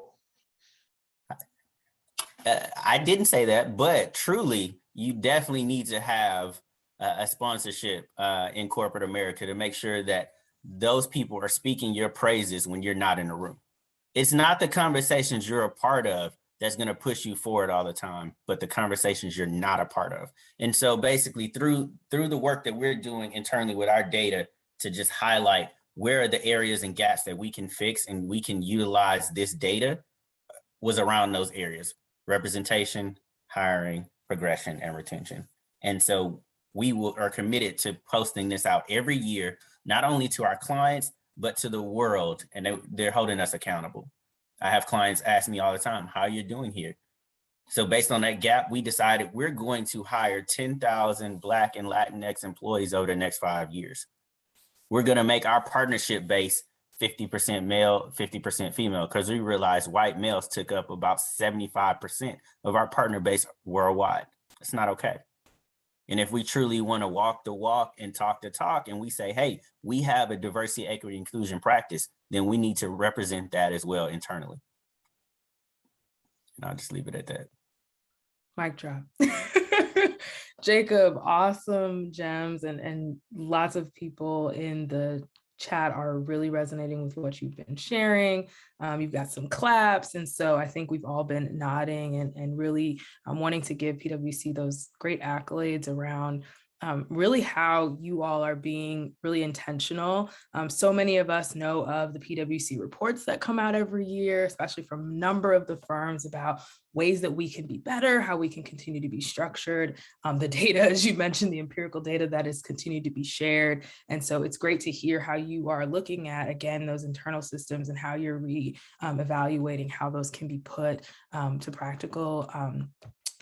[SPEAKER 2] I didn't say that, but truly, you definitely need to have a sponsorship in corporate America to make sure that those people are speaking your praises when you're not in the room. It's not the conversations you're a part of that's going to push you forward all the time, but the conversations you're not a part of. And so basically through the work that we're doing internally with our data to just highlight where are the areas and gaps that we can fix and we can utilize this data was around those areas: representation, hiring, progression, and retention. And so we are committed to posting this out every year, not only to our clients, but to the world, and they're holding us accountable. I have clients ask me all the time, how are you doing here? So based on that gap, we decided we're going to hire 10,000 Black and Latinx employees over the next 5 years. We're going to make our partnership base 50% male, 50% female, because we realized white males took up about 75% of our partner base worldwide. It's not okay. And if we truly want to walk the walk and talk the talk, and we say, hey, we have a diversity, equity, inclusion practice, then we need to represent that as well internally. And I'll just leave it at that.
[SPEAKER 1] Mic drop. Jacob, awesome gems, and lots of people in the chat are really resonating with what you've been sharing. You've got some claps. And so I think we've all been nodding and really wanting to give PwC those great accolades around really how you all are being really intentional. So many of us know of the PwC reports that come out every year, especially from a number of the firms, about ways that we can be better, how we can continue to be structured. The data, as you mentioned, the empirical data that is continued to be shared. And so it's great to hear how you are looking at, again, those internal systems and how you're evaluating how those can be put to practical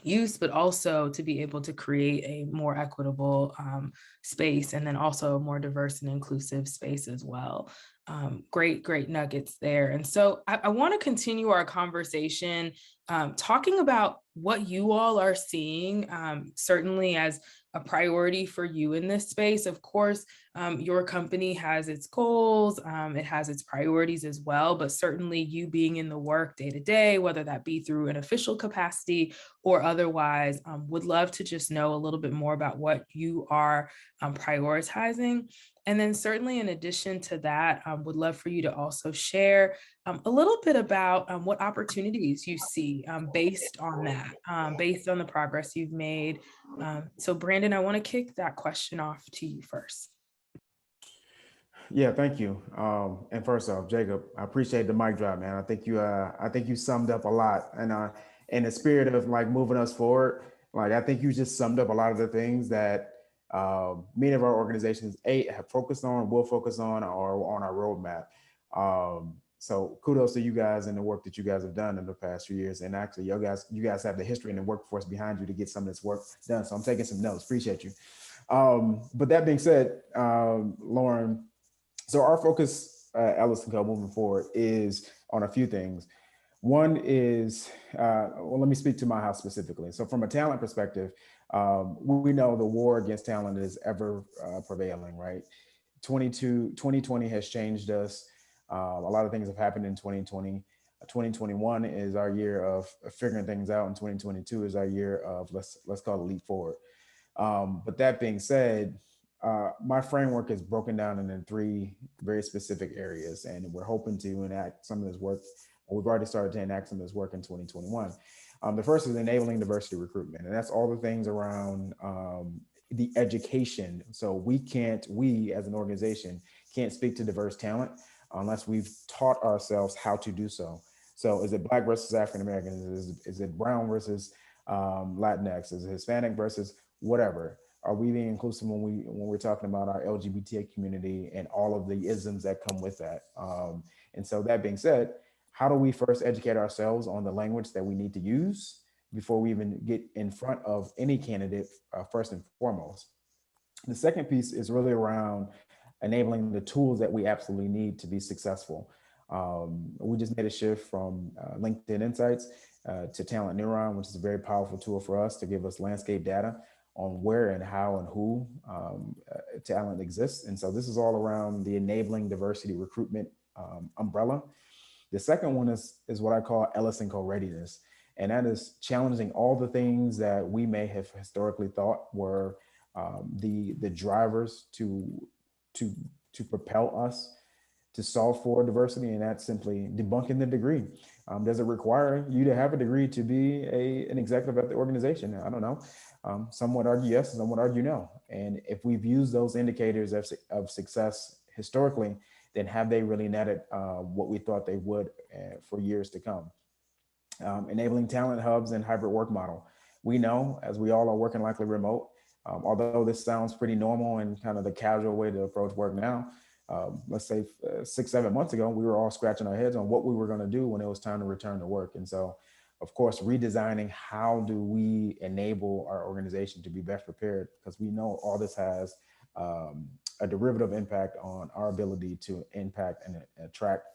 [SPEAKER 1] use, but also to be able to create a more equitable space, and then also a more diverse and inclusive space as well. Great nuggets there. And so I want to continue our conversation talking about what you all are seeing, certainly as a priority for you in this space. Of course, your company has its goals, it has its priorities as well, but certainly you being in the work day to day, whether that be through an official capacity or otherwise, would love to just know a little bit more about what you are prioritizing. And then certainly in addition to that, would love for you to also share a little bit about what opportunities you see based on that, based on the progress you've made. So Brandon, I want to kick that question off to you first.
[SPEAKER 5] Yeah, thank you. And first off, Jacob, I appreciate the mic drop, man. I think you summed up a lot, and in the spirit of like moving us forward, like I think you just summed up a lot of the things that many of our organizations have focused on, will focus on, or on our roadmap. So kudos to you guys and the work that you guys have done in the past few years. And actually, you guys have the history and the workforce behind you to get some of this work done. So I'm taking some notes. Appreciate you. But that being said, Lauren, so our focus at Ellis & Co moving forward is on a few things. One is, well, let me speak to my house specifically. So from a talent perspective, we know the war against talent is ever prevailing, right? 2020 has changed us. A lot of things have happened in 2020. 2021 is our year of figuring things out, and 2022 is our year of let's call it leap forward. But that being said, my framework is broken down into 3 very specific areas, and we're hoping to enact some of this work. We've already started to enact some of this work in 2021. The first is enabling diversity recruitment, and that's all the things around the education. So we as an organization can't speak to diverse talent unless we've taught ourselves how to do so. So is it Black versus African American? Is it brown versus Latinx? Is it Hispanic versus whatever? Are we being inclusive when we're talking about our LGBT community and all of the isms that come with that? And so that being said, how do we first educate ourselves on the language that we need to use before we even get in front of any candidate first and foremost? The second piece is really around enabling the tools that we absolutely need to be successful. We just made a shift from LinkedIn Insights to Talent Neuron, which is a very powerful tool for us to give us landscape data on where and how and who talent exists. And so this is all around the enabling diversity recruitment umbrella. The second one is what I call Ellis & Co readiness. And that is challenging all the things that we may have historically thought were the drivers to propel us to solve for diversity, and that's simply debunking the degree. Does it require you to have a degree to be an executive at the organization? I don't know. Some would argue yes, and some would argue no. And if we've used those indicators of success historically, then have they really netted what we thought they would for years to come? Enabling talent hubs and hybrid work model. We know, as we all are working likely remote, although this sounds pretty normal and kind of the casual way to approach work now, let's say 6-7 months ago, we were all scratching our heads on what we were going to do when it was time to return to work. And so, of course, redesigning how do we enable our organization to be best prepared, because we know all this has a derivative impact on our ability to impact and attract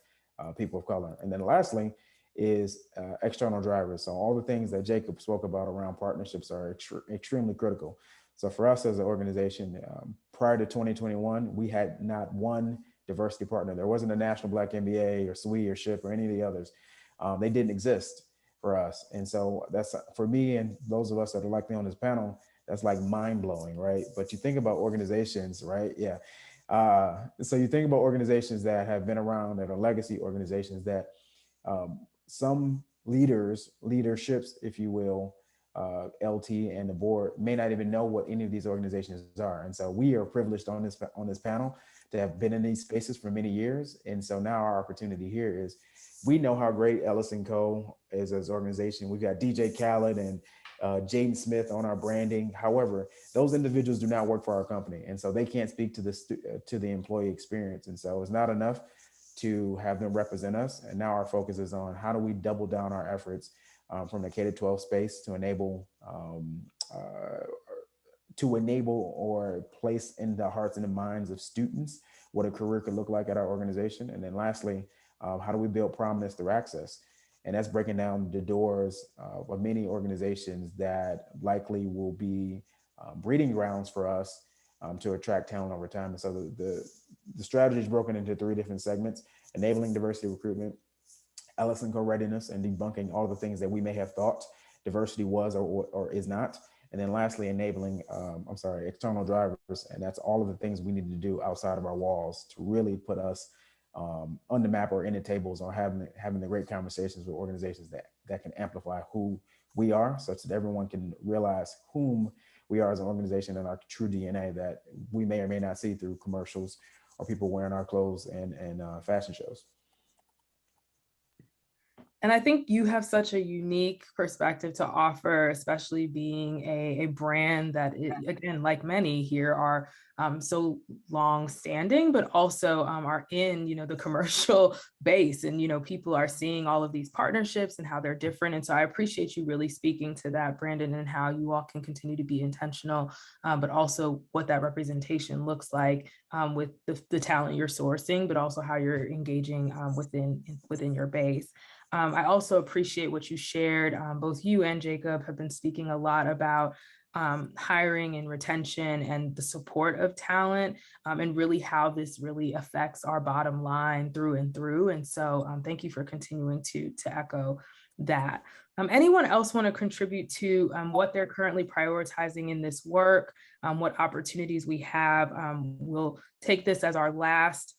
[SPEAKER 5] people of color. And then lastly is external drivers. So all the things that Jacob spoke about around partnerships are extremely critical. So for us as an organization, prior to 2021, we had not one diversity partner. There wasn't a National Black MBA or SWE or SHIP or any of the others. They didn't exist for us. And so that's, for me and those of us that are likely on this panel, that's like mind blowing, right? But you think about organizations, right? Yeah. So you think about organizations that have been around, that are legacy organizations, that some leaderships, if you will, LT and the board may not even know what any of these organizations are. And so we are privileged on this panel to have been in these spaces for many years. And so now our opportunity here is, we know how great Ellis & Co. is as an organization. We've got DJ Khaled and Jaden Smith on our branding. However, those individuals do not work for our company. And so they can't speak to the employee experience. And so it's not enough to have them represent us. And now our focus is on how do we double down our efforts from the K-12 space to enable or place in the hearts and the minds of students what a career could look like at our organization. And then lastly, how do we build prominence through access? And that's breaking down the doors of many organizations that likely will be breeding grounds for us to attract talent over time. And so the strategy is broken into 3 different segments: enabling diversity recruitment, Ellis & Co readiness, and debunking all of the things that we may have thought diversity was or is not. And then lastly, enabling, external drivers. And that's all of the things we need to do outside of our walls to really put us on the map or in the tables, or having the great conversations with organizations that can amplify who we are, such that everyone can realize whom we are as an organization and our true DNA that we may or may not see through commercials or people wearing our clothes and fashion shows.
[SPEAKER 1] And I think you have such a unique perspective to offer, especially being a brand that, again, like many here, are so long standing, but also are in, the commercial base. And, people are seeing all of these partnerships and how they're different. And so I appreciate you really speaking to that, Brandon, and how you all can continue to be intentional, but also what that representation looks like with the talent you're sourcing, but also how you're engaging within your base. I also appreciate what you shared. Both you and Jacob have been speaking a lot about hiring and retention and the support of talent, and really how this really affects our bottom line through and through. And so thank you for continuing to echo that. Anyone else want to contribute to what they're currently prioritizing in this work, what opportunities we have? We'll take this as our last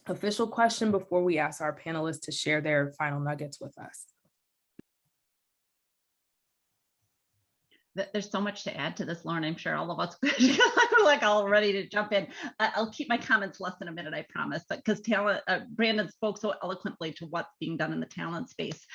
[SPEAKER 1] official question before we ask our panelists to share their final nuggets with us.
[SPEAKER 4] There's so much to add to this, Lauren. I'm sure all of us are like all ready to jump in. I'll keep my comments less than a minute, I promise, but because Brandon spoke so eloquently to what's being done in the talent space.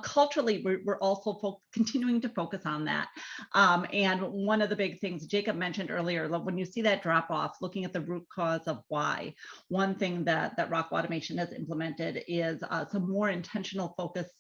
[SPEAKER 4] Culturally, we're also continuing to focus on that. And one of the big things Jacob mentioned earlier, when you see that drop off, looking at the root cause of why, one thing that Rockwell Automation has implemented is some more intentional focus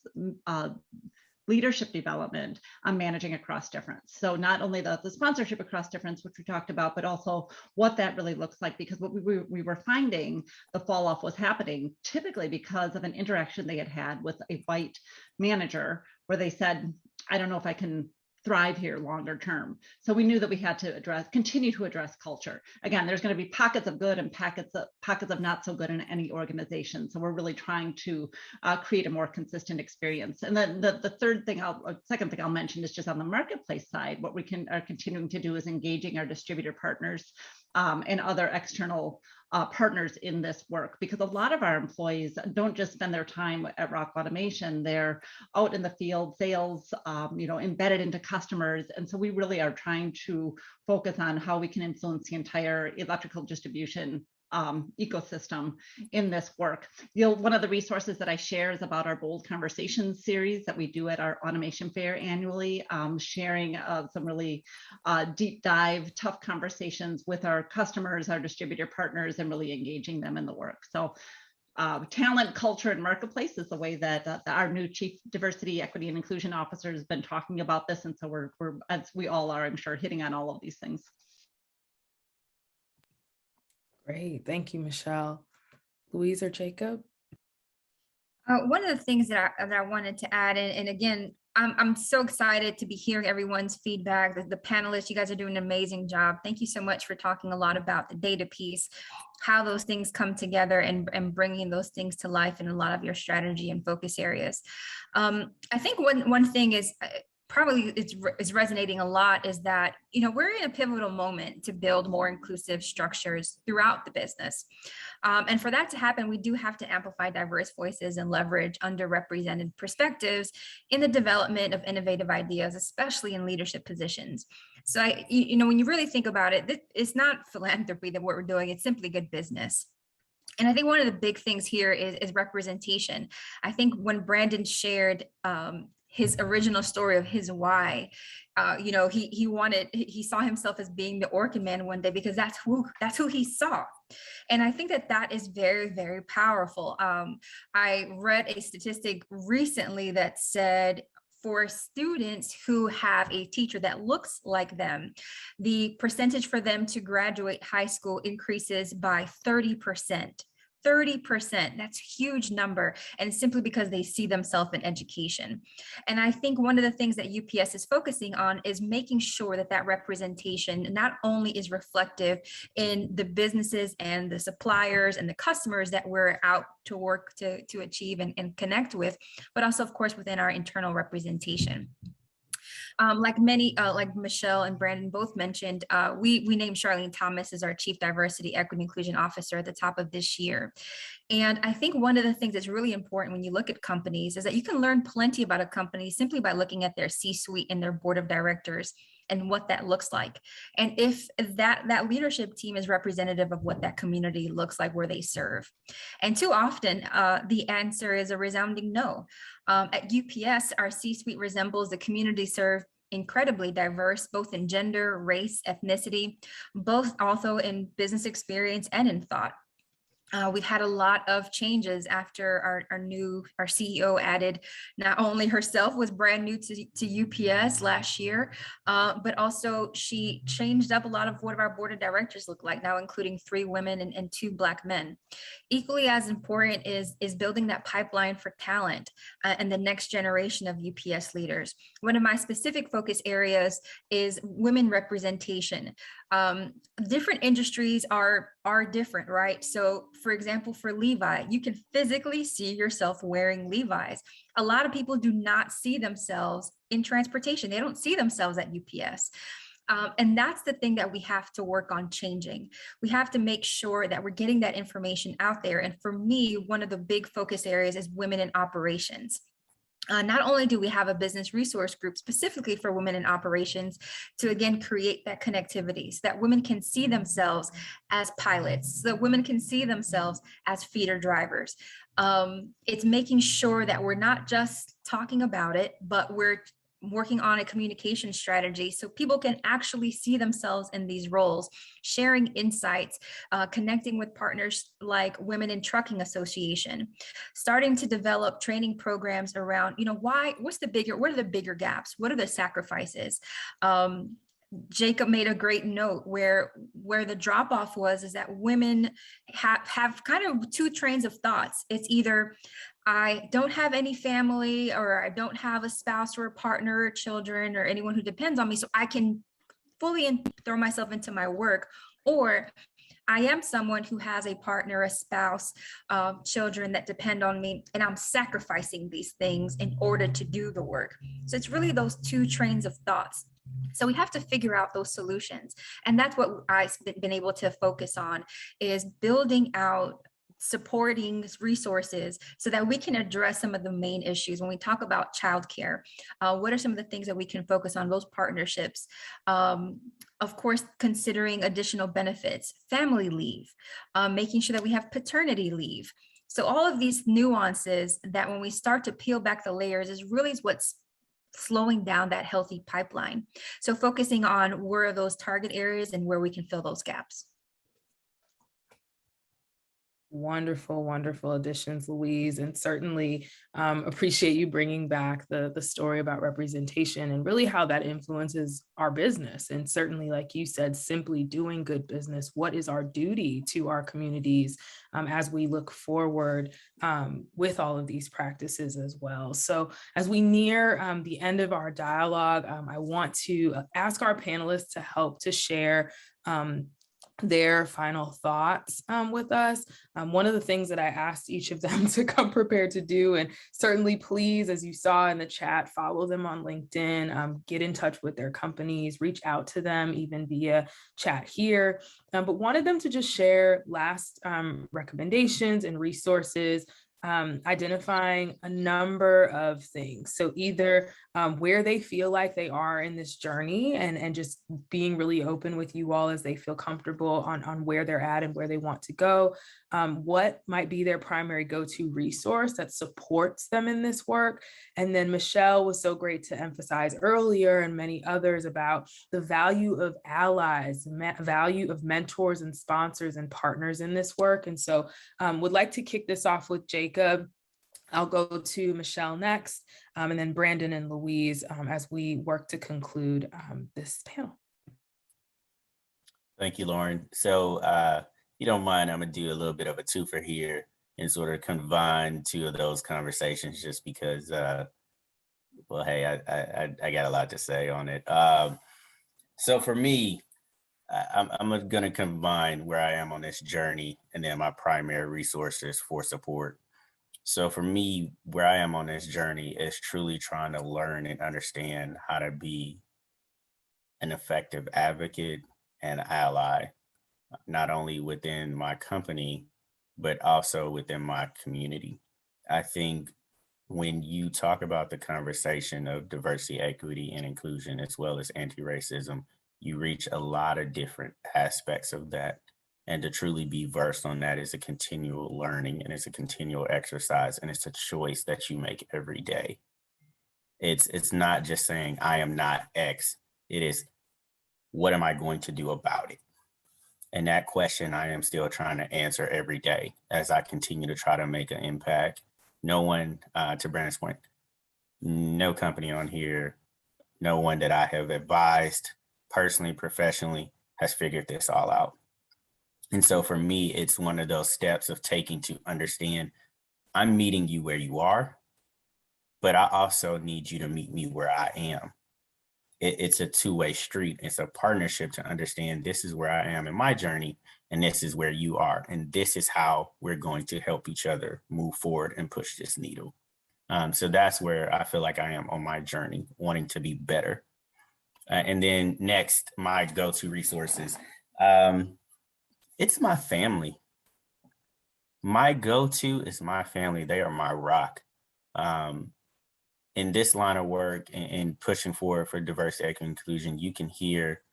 [SPEAKER 4] leadership development on managing across difference. So not only the sponsorship across difference, which we talked about, but also what that really looks like, because what we were finding the fall off was happening typically because of an interaction they had with a white manager where they said, I don't know if I can thrive here longer term. So we knew that we had to continue to address culture. Again, there's going to be pockets of good and pockets of not so good in any organization. So we're really trying to create a more consistent experience. And then the second thing I'll mention is just on the marketplace side, what we are continuing to do is engaging our distributor partners and other external partners in this work, because a lot of our employees don't just spend their time at Rockwell Automation, they're out in the field, sales, embedded into customers. And so we really are trying to focus on how we can influence the entire electrical distribution ecosystem in this work. One of the resources that I share is about our Bold Conversations series that we do at our automation fair annually, sharing some really deep dive, tough conversations with our customers, our distributor partners, and really engaging them in the work. So talent, culture, and marketplace is the way that our new Chief Diversity, Equity, and Inclusion Officer has been talking about this. And so we're, as we all are, I'm sure, hitting on all of these things.
[SPEAKER 1] Great, thank you, Michele. Louise or Jacob?
[SPEAKER 3] One of the things that I wanted to add, and again, I'm so excited to be hearing everyone's feedback. The panelists, you guys are doing an amazing job. Thank you so much for talking a lot about the data piece, how those things come together, and bringing those things to life in a lot of your strategy and focus areas. I think one thing is, probably is resonating a lot is that, you know, we're in a pivotal moment to build more inclusive structures throughout the business. And for that to happen, we do have to amplify diverse voices and leverage underrepresented perspectives in the development of innovative ideas, especially in leadership positions. So, you know, when you really think about it, it's not philanthropy that what we're doing, it's simply good business. And I think one of the big things here is representation. I think when Brandon shared his original story of his why, you know, he saw himself as being the Orchid Man one day because that's who he saw. And I think that is very, very powerful. I read a statistic recently that said for students who have a teacher that looks like them, the percentage for them to graduate high school increases by 30%. 30%, that's a huge number, and simply because they see themselves in education. And I think one of the things that UPS is focusing on is making sure that that representation not only is reflective in the businesses and the suppliers and the customers that we're out to work to achieve and connect with, but also, of course, within our internal representation. Like Michele and Brandon both mentioned, we named Charlene Thomas as our Chief Diversity, Equity, Inclusion Officer at the top of this year. And I think one of the things that's really important when you look at companies is that you can learn plenty about a company simply by looking at their C-suite and their board of directors and what that looks like. And if that leadership team is representative of what that community looks like where they serve. And too often, the answer is a resounding no. At UPS, our C-suite resembles the community served incredibly diverse, both in gender, race, ethnicity, both also in business experience and in thought. We've had a lot of changes after our CEO added, not only herself was brand new to UPS last year, but also she changed up a lot of what our board of directors look like now, including 3 women and 2 Black men. Equally as important is building that pipeline for talent and the next generation of UPS leaders. One of my specific focus areas is women representation. Different industries are different, right? So for example, for Levi, you can physically see yourself wearing Levi's. A lot of people do not see themselves in transportation. They don't see themselves at UPS. And that's the thing that we have to work on changing. We have to make sure that we're getting that information out there. And for me, one of the big focus areas is women in operations. Not only do we have a business resource group specifically for women in operations to, again, create that connectivity so that women can see themselves as pilots, so that women can see themselves as feeder drivers. It's making sure that we're not just talking about it, but we're working on a communication strategy so people can actually see themselves in these roles, sharing insights, connecting with partners like Women in Trucking Association, starting to develop training programs around, you know, what are the bigger gaps? What are the sacrifices? Jacob made a great note where the drop off is that women have kind of 2 trains of thoughts. It's either I don't have any family, or I don't have a spouse or a partner or children or anyone who depends on me, so I can fully throw myself into my work, or I am someone who has a partner, a spouse, children that depend on me, and I'm sacrificing these things in order to do the work. So it's really those 2 trains of thoughts. So we have to figure out those solutions. And that's what I've been able to focus on, is building out supporting resources so that we can address some of the main issues. When we talk about childcare, what are some of the things that we can focus on, those partnerships? Of course, considering additional benefits, family leave, making sure that we have paternity leave. So all of these nuances that when we start to peel back the layers is really what's slowing down that healthy pipeline. So focusing on where are those target areas and where we can fill those gaps.
[SPEAKER 1] Wonderful, wonderful additions, Louise, and certainly appreciate you bringing back the story about representation and really how that influences our business. And certainly, like you said, simply doing good business. What is our duty to our communities as we look forward with all of these practices as well? So as we near the end of our dialogue, I want to ask our panelists to help to share their final thoughts with us. One of the things that I asked each of them to come prepared to do, and certainly please, as you saw in the chat, follow them on LinkedIn, get in touch with their companies, reach out to them even via chat here, but wanted them to just share last recommendations and resources, identifying a number of things. So either where they feel like they are in this journey, and just being really open with you all as they feel comfortable on where they're at and where they want to go. What might be their primary go-to resource that supports them in this work. And then Michele was so great to emphasize earlier, and many others, about the value of allies, value of mentors and sponsors and partners in this work. And so would like to kick this off with Jacob. I'll go to Michele next, and then Brandon and Louise as we work to conclude this panel.
[SPEAKER 2] Thank you, Lauren. So if you don't mind, I'm gonna do a little bit of a twofer here and sort of combine two of those conversations, just because, well, hey, I got a lot to say on it. So for me, I'm gonna combine where I am on this journey and then my primary resources for support. So for me, where I am on this journey is truly trying to learn and understand how to be an effective advocate and ally, not only within my company, but also within my community. I think when you talk about the conversation of diversity, equity, and inclusion, as well as anti-racism, you reach a lot of different aspects of that. And to truly be versed on that is a continual learning, and it's a continual exercise, and it's a choice that you make every day. It's not just saying I am not X. It is, what am I going to do about it? And that question I am still trying to answer every day as I continue to try to make an impact. No one, to Brandon's point, no company on here, no one that I have advised personally, professionally, has figured this all out. And so for me, it's one of those steps of taking to understand I'm meeting you where you are, but I also need you to meet me where I am. It's a two-way street. It's a partnership to understand this is where I am in my journey, and this is where you are. And this is how we're going to help each other move forward and push this needle. So that's where I feel like I am on my journey, wanting to be better. And then next, my go-to resources. It's my family. My go-to is my family. They are my rock. In this line of work and pushing forward for diversity, equity, and inclusion, you can hear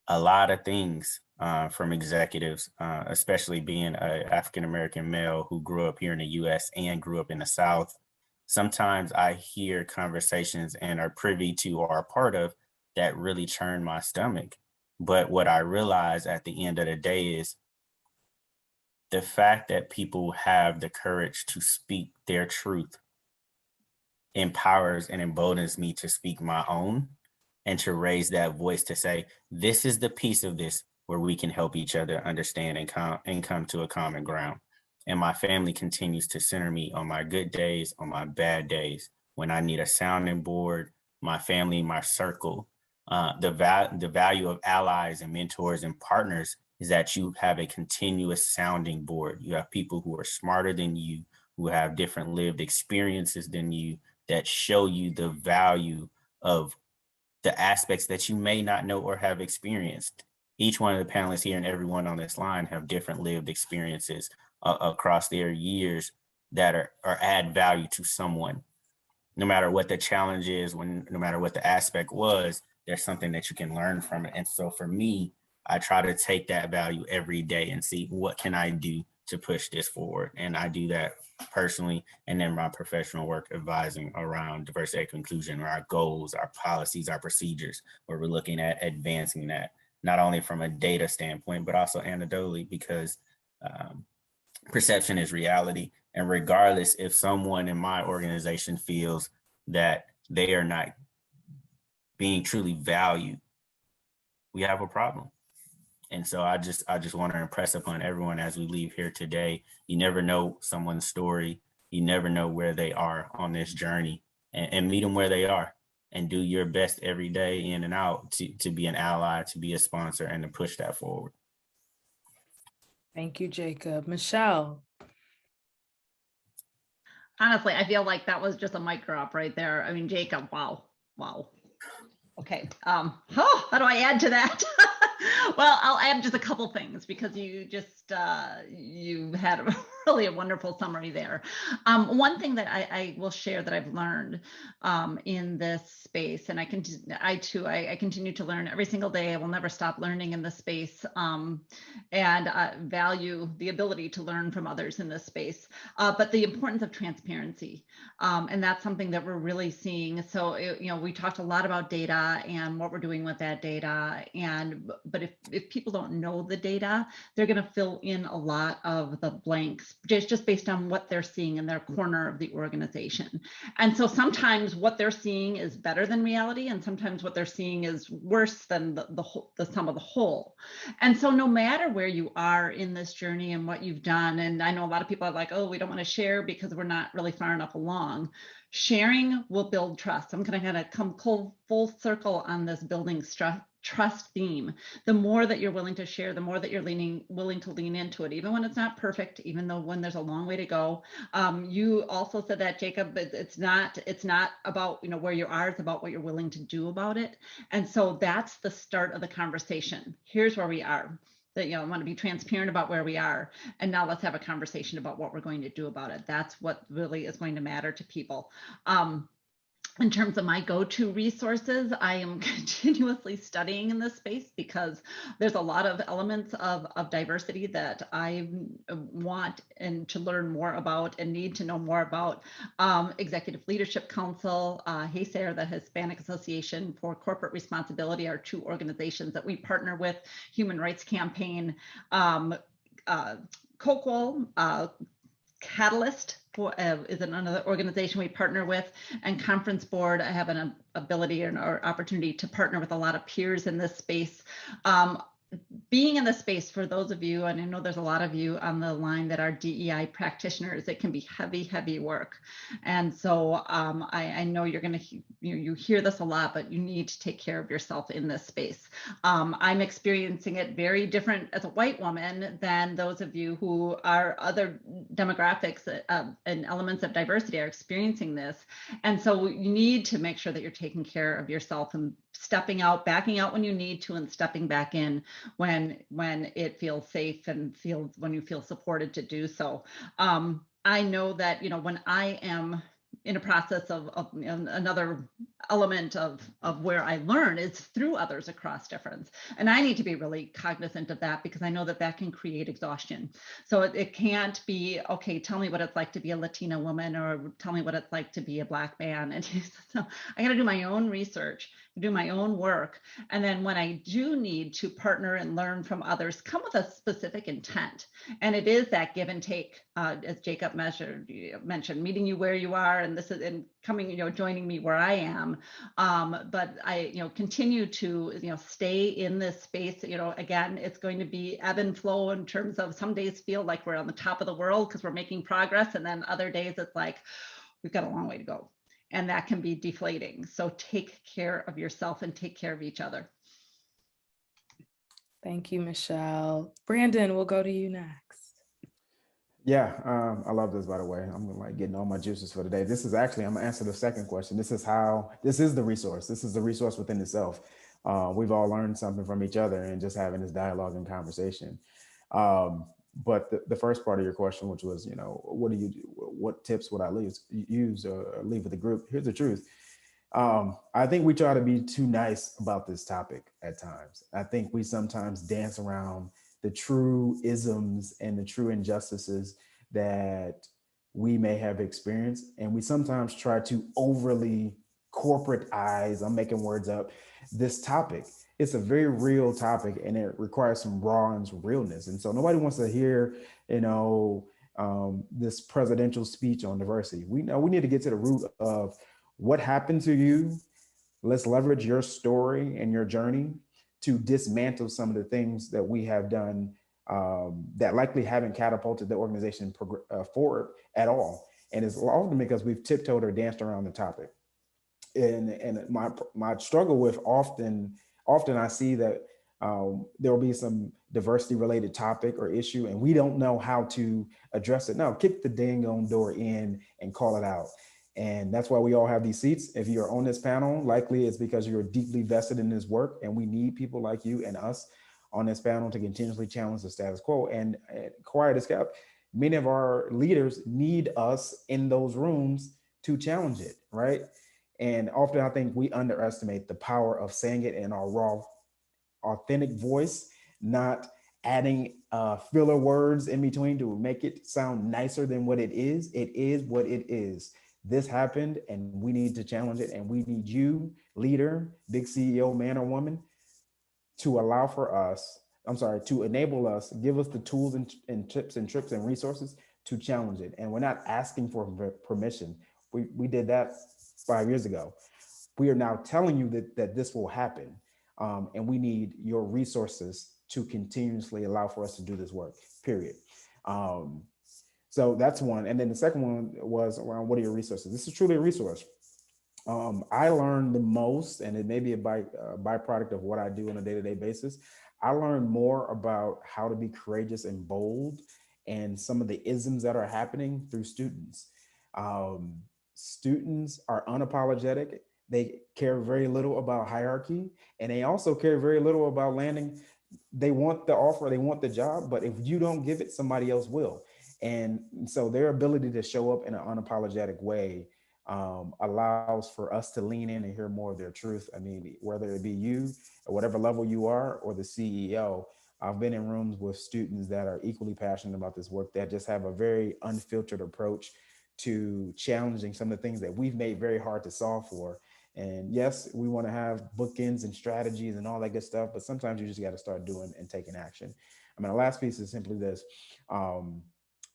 [SPEAKER 2] a lot of things from executives, especially being an African-American male who grew up here in the US and grew up in the South. Sometimes I hear conversations and are privy to or are part of that really churn my stomach. But what I realize at the end of the day is the fact that people have the courage to speak their truth empowers and emboldens me to speak my own and to raise that voice to say, this is the piece of this where we can help each other understand and come to a common ground. And my family continues to center me on my good days, on my bad days. When I need a sounding board, my family, my circle, the value of allies and mentors and partners is that you have a continuous sounding board. You have people who are smarter than you, who have different lived experiences than you, that show you the value of the aspects that you may not know or have experienced. Each one of the panelists here and everyone on this line have different lived experiences across their years that are add value to someone. No matter what the challenge is, no matter what the aspect was, there's something that you can learn from it. And so for me, I try to take that value every day and see what can I do to push this forward. And I do that personally, and then my professional work advising around diversity, equity, inclusion, our goals, our policies, our procedures, where we're looking at advancing that, not only from a data standpoint, but also anecdotally, because perception is reality. And regardless if someone in my organization feels that they are not being truly valued, we have a problem. And so I just want to impress upon everyone as we leave here today, you never know someone's story. You never know where they are on this journey, and meet them where they are and do your best every day in and out to be an ally, to be a sponsor, and to push that forward.
[SPEAKER 1] Thank you, Jacob. Michele.
[SPEAKER 4] Honestly, I feel like that was just a mic drop right there. I mean, Jacob, wow, wow. Okay, how do I add to that? Well, I'll add just a couple things because you just, you had really a wonderful summary there. One thing that I will share that I've learned in this space, and I continue to learn every single day. I will never stop learning in this space, and value the ability to learn from others in this space, but the importance of transparency. And that's something that we're really seeing. So, we talked a lot about data and what we're doing with that data. But if people don't know the data, they're going to fill in a lot of the blanks just based on what they're seeing in their corner of the organization. And so sometimes what they're seeing is better than reality, and sometimes what they're seeing is worse than the sum of the whole. And so no matter where you are in this journey and what you've done, and I know a lot of people are like, oh, we don't want to share because we're not really far enough along. Sharing will build trust. I'm going to kind of come full circle on this building trust theme. The more that you're willing to share, the more that you're willing to lean into it, even when it's not perfect, even though when there's a long way to go. You also said that, Jacob, but it's not about where you are, it's about what you're willing to do about it. And so that's the start of the conversation. Here's where we are. That I want to be transparent about where we are, and now let's have a conversation about what we're going to do about it. That's what really is going to matter to people. In terms of my go-to resources, I am continuously studying in this space because there's a lot of elements of diversity that I want and to learn more about and need to know more about. Executive Leadership Council, HACER, the Hispanic Association for Corporate Responsibility, are two organizations that we partner with. Human Rights Campaign, COCWEL, Catalyst is another organization we partner with, and Conference Board. I have an ability or opportunity to partner with a lot of peers in this space. Being in the space, for those of you, and I know there's a lot of you on the line that are DEI practitioners, it can be heavy work. And so I know you're going to, you hear this a lot, but you need to take care of yourself in this space. I'm experiencing it very different as a white woman than those of you who are other demographics and elements of diversity are experiencing this. And so you need to make sure that you're taking care of yourself and stepping out, backing out when you need to, and stepping back in when it feels safe and when you feel supported to do so. I know that when I am in a process of another element of where I learn is through others across difference. And I need to be really cognizant of that because I know that can create exhaustion. So it can't be, okay, tell me what it's like to be a Latina woman, or tell me what it's like to be a Black man. And so I got to do my own research, do my own work. And then when I do need to partner and learn from others, come with a specific intent. And it is that give and take, as Jacob mentioned, meeting you where you are, and this is and coming, joining me where I am. But I, continue to, stay in this space. Again, it's going to be ebb and flow in terms of some days feel like we're on the top of the world because we're making progress. And then other days it's like, we've got a long way to go. And that can be deflating. So take care of yourself and take care of each other.
[SPEAKER 1] Thank you, Michele. Brandon, we'll go to you next.
[SPEAKER 5] Yeah, I love this, by the way. I'm like getting all my juices for today. This is actually, I'm gonna answer the second question. This is the resource. This is the resource within itself. We've all learned something from each other and just having this dialogue and conversation. But the first part of your question, which was, what do you do? What tips would I use or leave with the group? Here's the truth. I think we try to be too nice about this topic at times. I think we sometimes dance around the true isms and the true injustices that we may have experienced. And we sometimes try to overly corporatize, I'm making words up, this topic. It's a very real topic and it requires some raw and realness. And so nobody wants to hear, this presidential speech on diversity. We know we need to get to the root of what happened to you. Let's leverage your story and your journey to dismantle some of the things that we have done that likely haven't catapulted the organization forward at all. And it's often because we've tiptoed or danced around the topic. And my struggle with often I see that There will be some diversity related topic or issue, and we don't know how to address it. No, kick the dang on door in and call it out. And that's why we all have these seats. If you're on this panel, likely it's because you're deeply vested in this work, and we need people like you and us on this panel to continuously challenge the status quo. And quiet as kept, many of our leaders need us in those rooms to challenge it, right? And often I think we underestimate the power of saying it in our raw, authentic voice, not adding filler words in between to make it sound nicer than what it is. It is what it is. This happened and we need to challenge it. And we need you, leader, big CEO, man or woman, to allow for us, to enable us, give us the tools and tips and tricks and resources to challenge it. And we're not asking for permission. We did that 5 years ago. We are now telling you that this will happen. And we need your resources to continuously allow for us to do this work, period. So that's one. And then the second one was around, what are your resources? This is truly a resource. I learned the most, and it may be a byproduct of what I do on a day-to-day basis. I learned more about how to be courageous and bold and some of the isms that are happening through students. Students are unapologetic. They care very little about hierarchy, and they also care very little about landing. They want the offer, they want the job, but if you don't give it, somebody else will. And so their ability to show up in an unapologetic way allows for us to lean in and hear more of their truth. I mean, whether it be you at whatever level you are or the CEO, I've been in rooms with students that are equally passionate about this work, that just have a very unfiltered approach to challenging some of the things that we've made very hard to solve for. And yes, we want to have bookends and strategies and all that good stuff, but sometimes you just got to start doing and taking action. I mean, the last piece is simply this.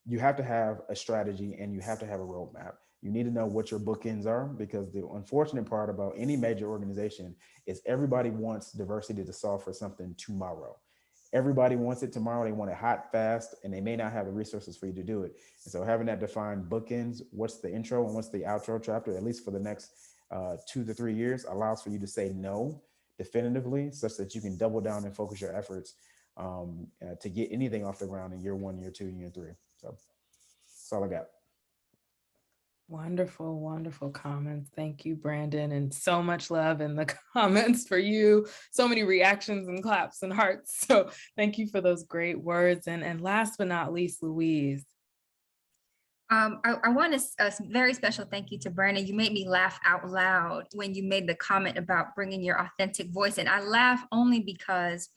[SPEAKER 5] You have to have a strategy and you have to have a roadmap. You need to know what your bookends are, because the unfortunate part about any major organization is everybody wants diversity to solve for something tomorrow. Everybody wants it tomorrow. They want it hot, fast, and they may not have the resources for you to do it. And so having that defined bookends, what's the intro and what's the outro chapter, at least for the next 2 to 3 years, allows for you to say no definitively, such that you can double down and focus your efforts to get anything off the ground in year 1, year 2, year 3. So that's all I got.
[SPEAKER 1] Wonderful, wonderful comments. Thank you, Brandon, and so much love in the comments for you. So many reactions and claps and hearts. So thank you for those great words. And last but not least, Louise.
[SPEAKER 3] I want a very special thank you to Brandon. You made me laugh out loud when you made the comment about bringing your authentic voice. And I laugh only because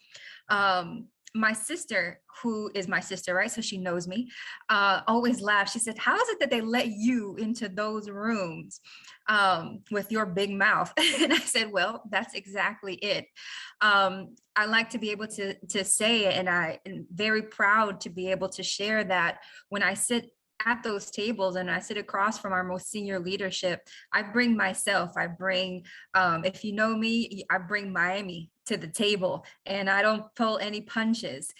[SPEAKER 3] my sister, who is my sister, right? So she knows me, always laughs. She said, how is it that they let you into those rooms with your big mouth? And I said, well, that's exactly it. I like to be able to say it, and I am very proud to be able to share that when I sit at those tables and I sit across from our most senior leadership, I bring myself, I bring, if you know me, I bring Miami to the table, and I don't pull any punches.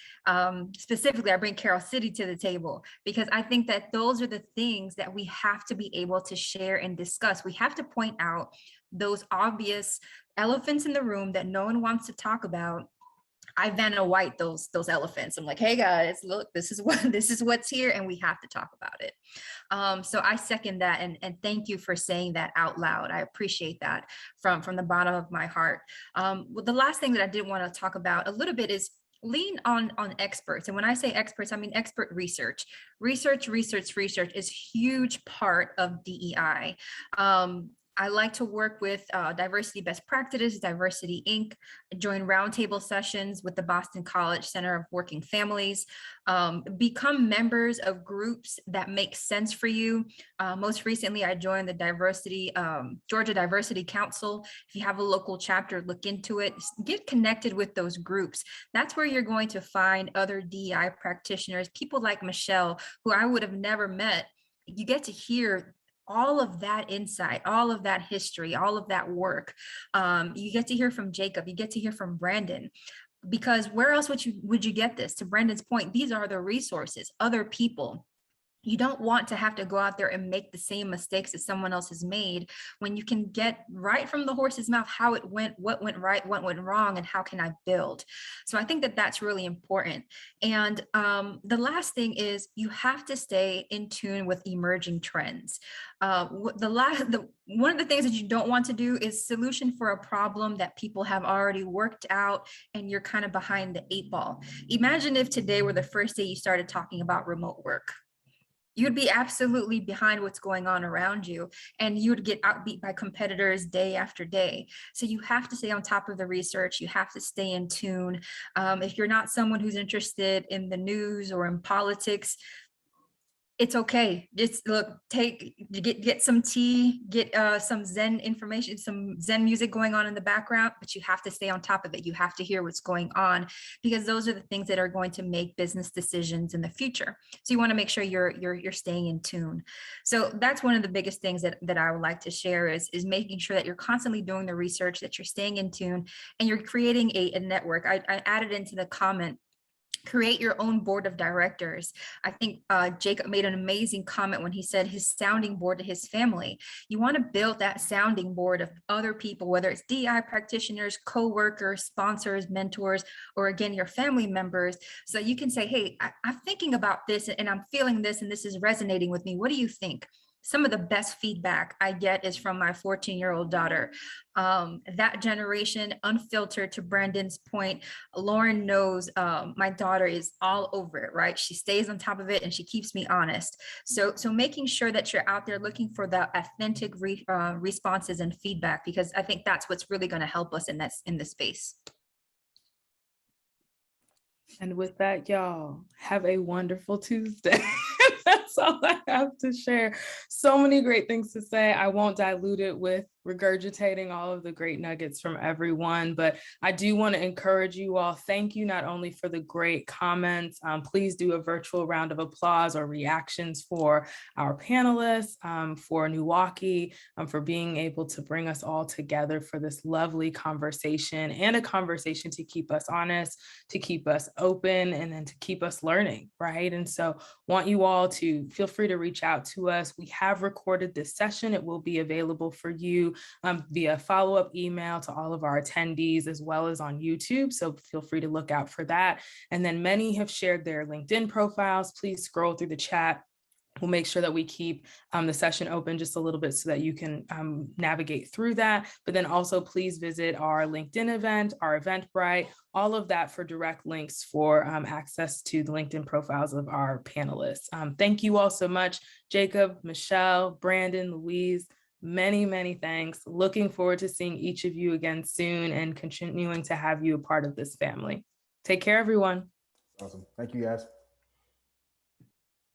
[SPEAKER 3] Specifically, I bring Carol City to the table, because I think that those are the things that we have to be able to share and discuss. We have to point out those obvious elephants in the room that no one wants to talk about. I Vanna White those elephants. I'm like, hey guys, look, this is what's here, and we have to talk about it. So I second that, and thank you for saying that out loud. I appreciate that from the bottom of my heart. Well, the last thing that I did want to talk about a little bit is lean on experts. And when I say experts, I mean expert research. Research is a huge part of DEI. I like to work with Diversity Best Practices, Diversity Inc., join roundtable sessions with the Boston College Center of Working Families, become members of groups that make sense for you. Most recently, I joined the Georgia Diversity Council. If you have a local chapter, look into it, get connected with those groups. That's where you're going to find other DEI practitioners, people like Michele, who I would have never met. You get to hear all of that insight, all of that history, all of that work. You get to hear from Jacob, you get to hear from Brandon, because where else would you get this? To Brandon's point, these are the resources, other people. You don't want to have to go out there and make the same mistakes that someone else has made, when you can get right from the horse's mouth how it went, what went right, what went wrong, and how can I build. So I think that that's really important. And the last thing is, you have to stay in tune with emerging trends. One of the things that you don't want to do is solution for a problem that people have already worked out and you're kind of behind the 8 ball. Imagine if today were the first day you started talking about remote work. You'd be absolutely behind what's going on around you, and you would get outbeat by competitors day after day. So you have to stay on top of the research. You have to stay in tune. If you're not someone who's interested in the news or in politics, it's okay. Just get some tea, get some Zen information, some Zen music going on in the background, but you have to stay on top of it. You have to hear what's going on, because those are the things that are going to make business decisions in the future. So you want to make sure you're staying in tune. So that's one of the biggest things that I would like to share is making sure that you're constantly doing the research, that you're staying in tune, and you're creating a network. I added into the comment, create your own board of directors. I think Jacob made an amazing comment when he said his sounding board to his family. You want to build that sounding board of other people, whether it's DI practitioners, co-workers, sponsors, mentors, or again, your family members. So you can say, hey, I'm thinking about this and I'm feeling this and this is resonating with me. What do you think? Some of the best feedback I get is from my 14-year-old daughter. That generation, unfiltered, to Brandon's point, Lauren knows my daughter is all over it, right? She stays on top of it and she keeps me honest. So making sure that you're out there looking for the authentic responses and feedback, because I think that's what's really going to help us in this space.
[SPEAKER 1] And with that, y'all, have a wonderful Tuesday. That's all I have to share. So many great things to say. I won't dilute it with regurgitating all of the great nuggets from everyone, but I do want to encourage you all. Thank you not only for the great comments. Please do a virtual round of applause or reactions for our panelists, for NEWaukee, for being able to bring us all together for this lovely conversation, and a conversation to keep us honest, to keep us open, and then to keep us learning, right? And so want you all to feel free to reach out to us. We have recorded this session. It will be available for you via follow-up email to all of our attendees, as well as on YouTube. So feel free to look out for that. And then many have shared their LinkedIn profiles. Please scroll through the chat. We'll make sure that we keep the session open just a little bit so that you can navigate through that. But then also please visit our LinkedIn event, our Eventbrite, all of that for direct links for access to the LinkedIn profiles of our panelists. Thank you all so much, Jacob, Michele, Brandon, Louise. Many, many thanks. Looking forward to seeing each of you again soon and continuing to have you a part of this family. Take care, everyone.
[SPEAKER 5] Awesome. Thank you, guys.